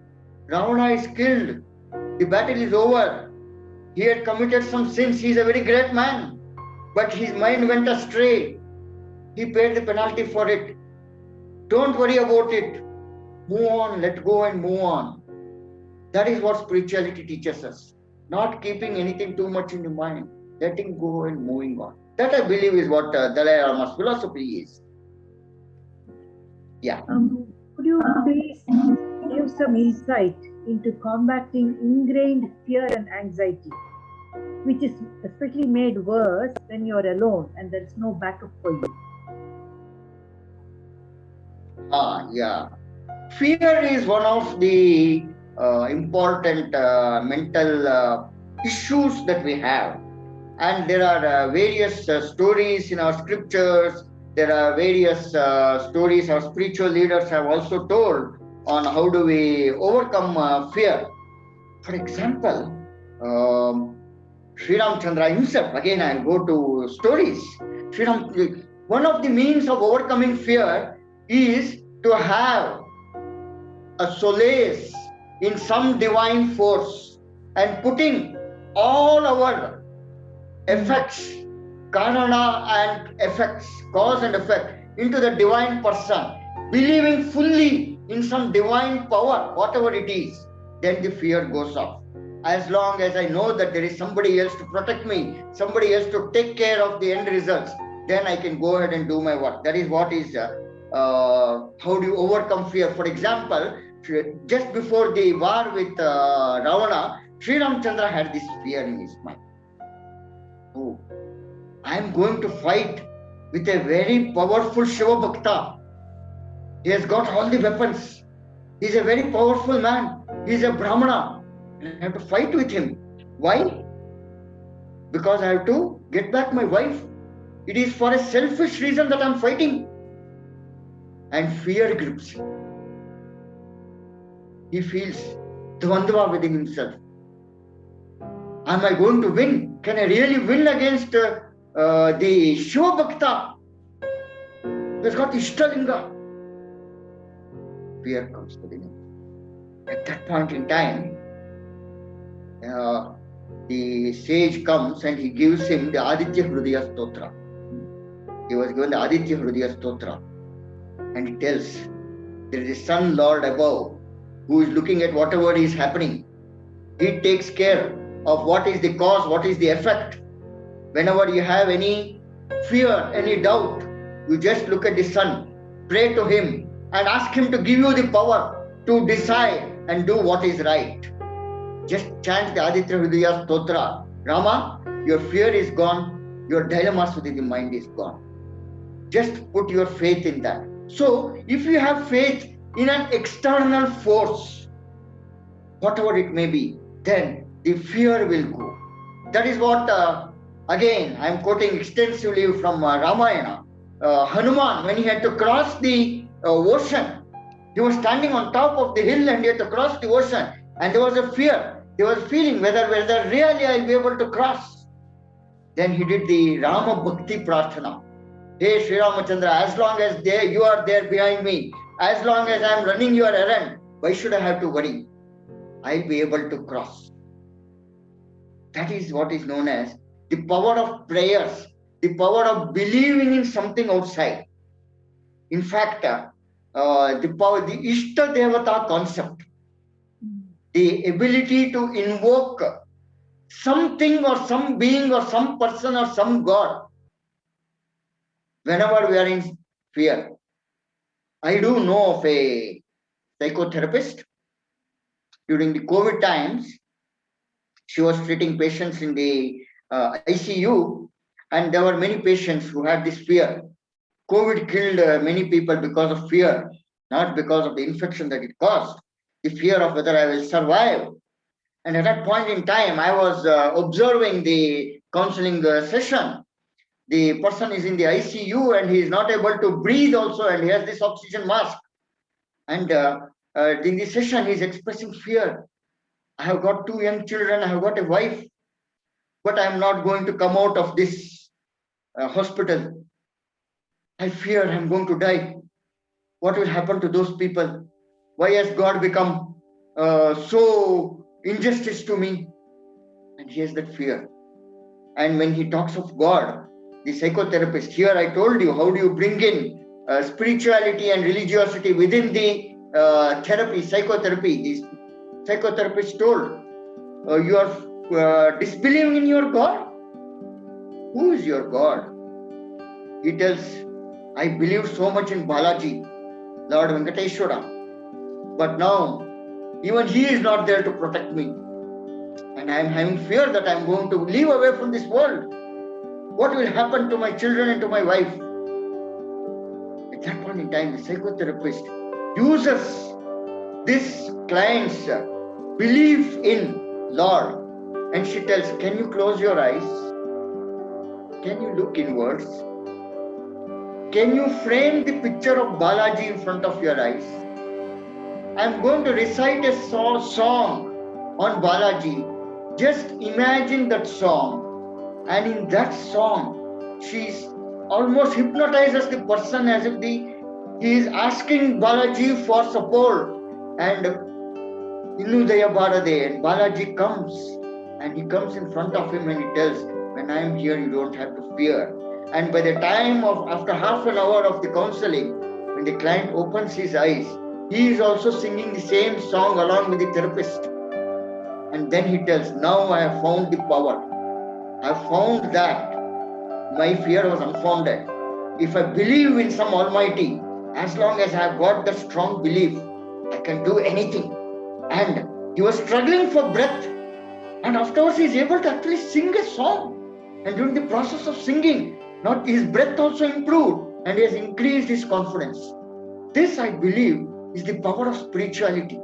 Ravana is killed. The battle is over. He had committed some sins. He is a very great man. But his mind went astray. He paid the penalty for it. Don't worry about it. Move on, let go and move on. That is what spirituality teaches us. Not keeping anything too much in the mind. letting go and moving on. That I believe is what Dalai Lama's philosophy is. Yeah. Could you please give some insight into combating ingrained fear and anxiety, which is especially made worse when you're alone and there's no backup for you? Yeah. Fear is one of the important mental issues that we have. And there are various stories in our scriptures. There are various stories our spiritual leaders have also told on how do we overcome fear. For example, Sri Ramchandra himself, again I'll go to stories. One of the means of overcoming fear is to have a solace in some divine force and putting all our effects, karana and effects, cause and effect, into the divine person, believing fully in some divine power, whatever it is, then the fear goes off. As long as I know that there is somebody else to protect me, somebody else to take care of the end results, then I can go ahead and do my work. That is what is, how do you overcome fear? For example, just before the war with Ravana, Sri Ramchandra had this fear in his mind. Oh, I am going to fight with a very powerful Shiva Bhakta. He has got all the weapons. He is a very powerful man. He is a Brahmana. I have to fight with him. Why? Because I have to get back my wife. It is for a selfish reason that I am fighting. And fear grips him. He feels dvandva within himself. Am I going to win? Can I really win against the Shiva Bhakta? He has got Ishtalinga. Fear comes within him. At that point in time, the sage comes and he gives him the Aditya Hrudaya Stotra. He was given the Aditya Hrudaya Stotra. And he tells, there is a sun lord above who is looking at whatever is happening. He takes care of what is the cause, what is the effect. Whenever you have any fear, any doubt, you just look at the sun, pray to him and ask him to give you the power to decide and do what is right. Just chant the Aditya Hrudaya Stotra. Rama, your fear is gone, your dilemmas within the mind is gone. Just put your faith in that. So, if you have faith in an external force, whatever it may be, then the fear will go. That is what, again, I am quoting extensively from Ramayana. Hanuman, when he had to cross the ocean, he was standing on top of the hill and he had to cross the ocean. And there was a fear. He was feeling whether really I will be able to cross. Then he did the Rama Bhakti Prarthana. Hey Sri Ramachandra, as long as you are there behind me, as long as I am running your errand, why should I have to worry? I will be able to cross. That is what is known as the power of prayers, the power of believing in something outside. In fact, the Ishta Devata concept, the ability to invoke something or some being or some person or some God whenever we are in fear. I do know of a psychotherapist. During the COVID times, she was treating patients in the ICU, and there were many patients who had this fear. COVID killed many people because of fear, not because of the infection that it caused, the fear of whether I will survive. And at that point in time, I was observing the counseling session. The person is in the ICU and he is not able to breathe also, and he has this oxygen mask. And in the session, he is expressing fear. I have got 2 young children, I have got a wife, but I am not going to come out of this hospital. I fear I am going to die. What will happen to those people? Why has God become so injustice to me? And he has that fear. And when he talks of God, the psychotherapist, here I told you, how do you bring in spirituality and religiosity within the therapy, psychotherapy? The psychotherapist told, you are disbelieving in your God? who is your God? He tells, I believed so much in Balaji, Lord Venkateshwara, but now even he is not there to protect me. And I am having fear that I am going to leave away from this world. What will happen to my children and to my wife? At that point in time, the psychotherapist uses this client's belief in Lord, and she tells, can you close your eyes? Can you look inwards? Can you frame the picture of Balaji in front of your eyes? I am going to recite a song on Balaji. Just imagine that song, and in that song, she's almost hypnotizes the person as if he is asking Balaji for support. And Innudaya Bharade, and Balaji comes, and he comes in front of him and he tells, when I am here, you don't have to fear. And by the time of after half an hour of the counseling, when the client opens his eyes, he is also singing the same song along with the therapist. And then he tells, now I have found the power. I have found that my fear was unfounded. If I believe in some Almighty, as long as I have got that strong belief, I can do anything. And he was struggling for breath. And afterwards he is able to actually sing a song. And during the process of singing, not his breath also improved and he has increased his confidence. This, I believe, is the power of spirituality.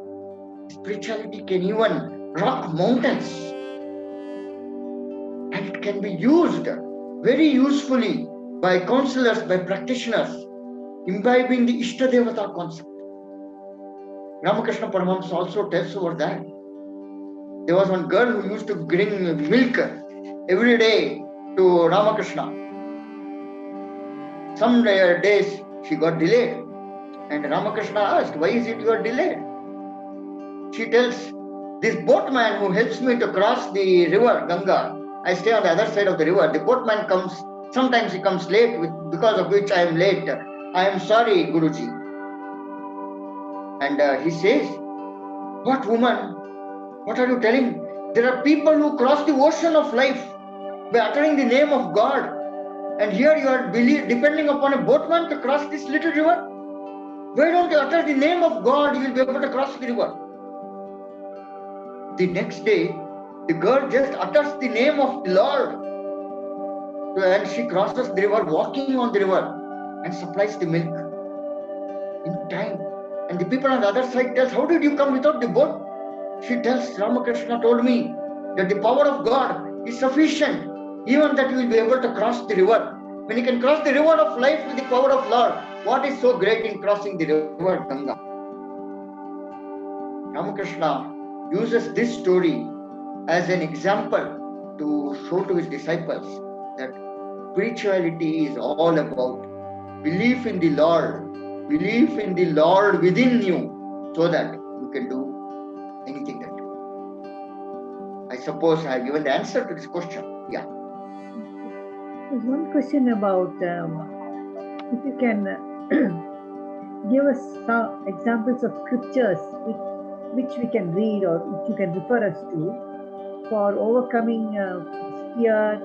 Spirituality can even rock mountains, and it can be used very usefully by counselors, by practitioners, imbibing the Ishtadevata concept. Ramakrishna Paramahamsa also tells over that. There was one girl who used to bring milk every day to Ramakrishna. Some days she got delayed, and Ramakrishna asked, why is it you are delayed? She tells, this boatman who helps me to cross the river Ganga, I stay on the other side of the river. The boatman comes, sometimes he comes late, because of which I am late. I am sorry, Guruji. And he says, what woman? What are you telling? There are people who cross the ocean of life by uttering the name of God. And here you are depending upon a boatman to cross this little river. Why don't you utter the name of God? You will be able to cross the river. The next day, the girl just utters the name of the Lord, and she crosses the river, walking on the river, and supplies the milk in time. And the people on the other side tells, how did you come without the boat? She tells, Ramakrishna told me that the power of God is sufficient, even that you will be able to cross the river. When you can cross the river of life with the power of Lord, what is so great in crossing the river Ganga? Ramakrishna uses this story as an example to show to his disciples that spirituality is all about belief in the Lord within you, so that you can do anything that you want. I suppose I have given the answer to this question. Yeah. There's one question about if you can give us some examples of scriptures which we can read or which you can refer us to for overcoming fear,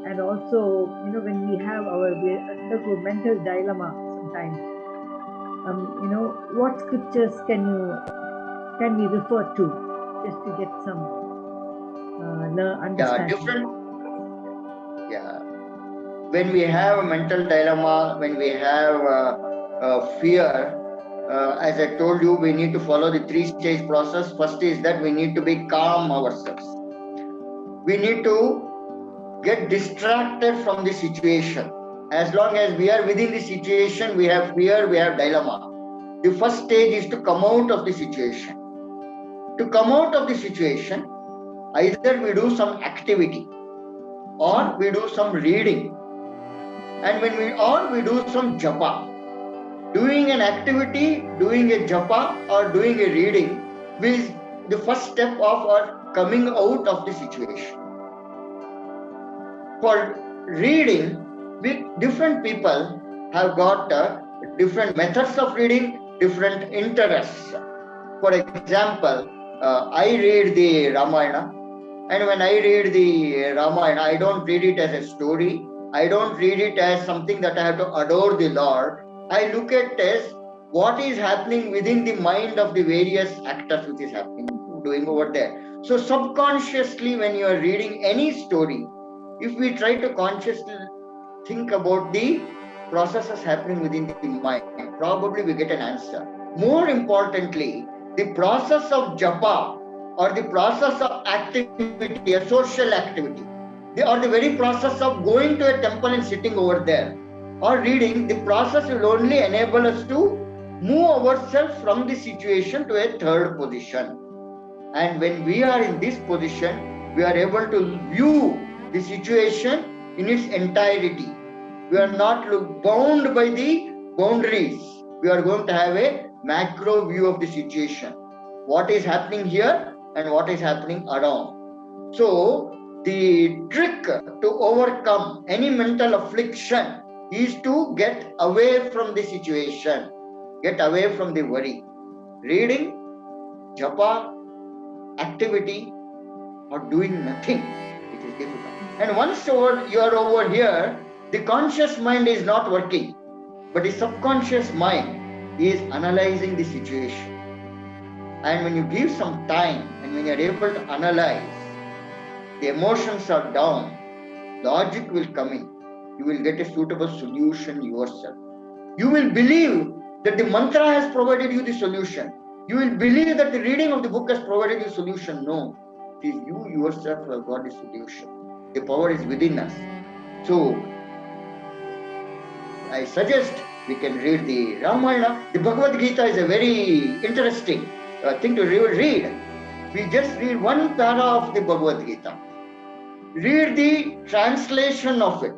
and also, when we undergo mental dilemma sometimes, what scriptures can we refer to just to get some understanding? When we have a mental dilemma, when we have fear, as I told you, we need to follow the 3-stage process. First is that we need to be calm ourselves. We need to get distracted from the situation. As long as we are within the situation, we have fear, we have dilemma. The first stage is to come out of the situation. To come out of the situation, either we do some activity or we do some reading. And when we do some japa. Doing an activity, doing a japa or doing a reading is the first step of our coming out of the situation. For reading, different people have got different methods of reading, different interests. For example, I read the Ramayana, and when I read the Ramayana, I don't read it as a story. I don't read it as something that I have to adore the Lord. I look at it as what is happening within the mind of the various actors which is happening, doing over there. So subconsciously, when you are reading any story, if we try to consciously think about the processes happening within the mind, probably we get an answer. More importantly, the process of japa or the process of activity, a social activity, or the very process of going to a temple and sitting over there or reading, the process will only enable us to move ourselves from the situation to a third position. And when we are in this position, we are able to view the situation in its entirety. We are not bound by the boundaries. We are going to have a macro view of the situation. What is happening here and what is happening around. So, the trick to overcome any mental affliction is to get away from the situation, get away from the worry. Reading, japa, activity, or doing nothing, it is difficult. And once you are over here, the conscious mind is not working, but the subconscious mind is analyzing the situation. And when you give some time and when you are able to analyze, the emotions are down, logic will come in. You will get a suitable solution yourself. You will believe that the mantra has provided you the solution. You will believe that the reading of the book has provided you solution. No, it is you yourself who have got the solution. The power is within us. So, I suggest we can read the Ramayana. The Bhagavad Gita is a very interesting thing to read. We just read one para of the Bhagavad Gita. Read the translation of it.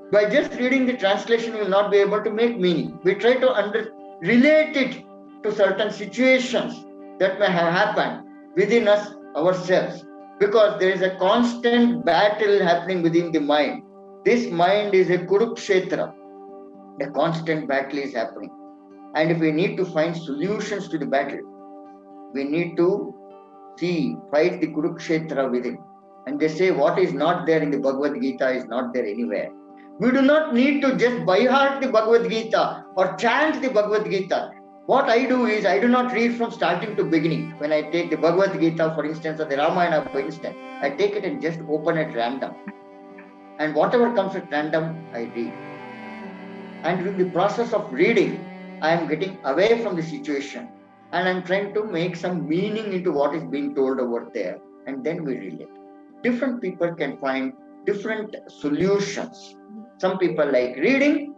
By just reading the translation, you will not be able to make meaning. We try to relate it to certain situations that may have happened within us ourselves, because there is a constant battle happening within the mind. This mind is a Kurukshetra. A constant battle is happening. And if we need to find solutions to the battle, we need to fight the Kurukshetra within. And they say what is not there in the Bhagavad Gita is not there anywhere. We do not need to just by heart the Bhagavad Gita or chant the Bhagavad Gita. What I do is I do not read from starting to beginning. When I take the Bhagavad Gita, for instance, or the Ramayana, for instance, I take it and just open at random. And whatever comes at random, I read. And in the process of reading, I am getting away from the situation and I'm trying to make some meaning into what is being told over there. And then we relate. Different people can find different solutions. Some people like reading.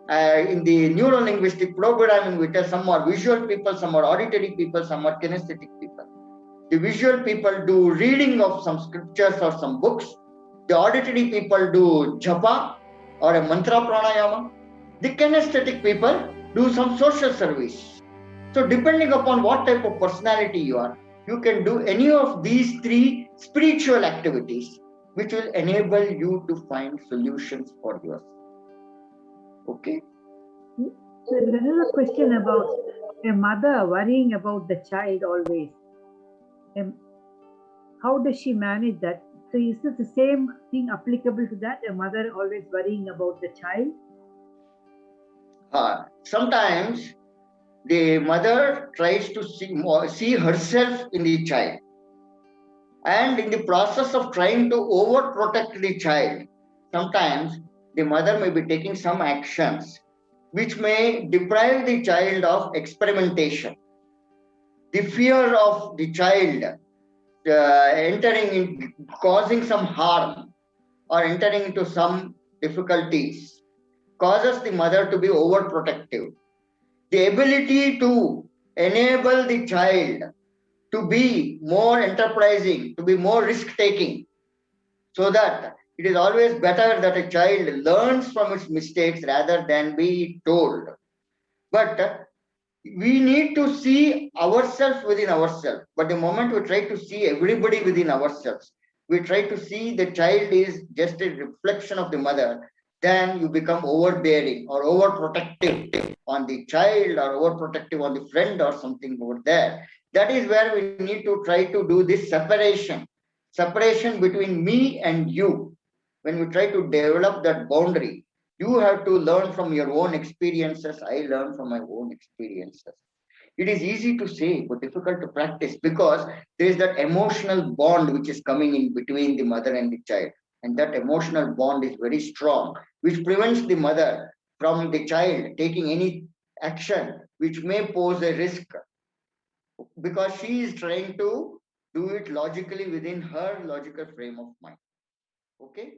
In the neuro-linguistic programming, we tell some are visual people, some are auditory people, some are kinesthetic people. The visual people do reading of some scriptures or some books. The auditory people do japa or a mantra pranayama. The kinesthetic people do some social service. So depending upon what type of personality you are, you can do any of these three spiritual activities, which will enable you to find solutions for yourself. Okay? So there's another question about a mother worrying about the child always. How does she manage that? So is this the same thing applicable to that? A mother always worrying about the child? Sometimes the mother tries to see herself in the child. And in the process of trying to overprotect the child, sometimes the mother may be taking some actions which may deprive the child of experimentation. The fear of the child entering in, causing some harm or entering into some difficulties causes the mother to be overprotective. The ability to enable the child to be more enterprising, to be more risk-taking, so that it is always better that a child learns from its mistakes rather than be told. But we need to see ourselves within ourselves. But the moment we try to see everybody within ourselves, we try to see the child is just a reflection of the mother, then you become overbearing or overprotective on the child or overprotective on the friend or something over there. That is where we need to try to do this separation between me and you. when we try to develop that boundary, you have to learn from your own experiences. I learn from my own experiences. It is easy to say, but difficult to practice, because there is that emotional bond which is coming in between the mother and the child. And that emotional bond is very strong, which prevents the mother from the child taking any action which may pose a risk, because she is trying to do it logically within her logical frame of mind. Okay.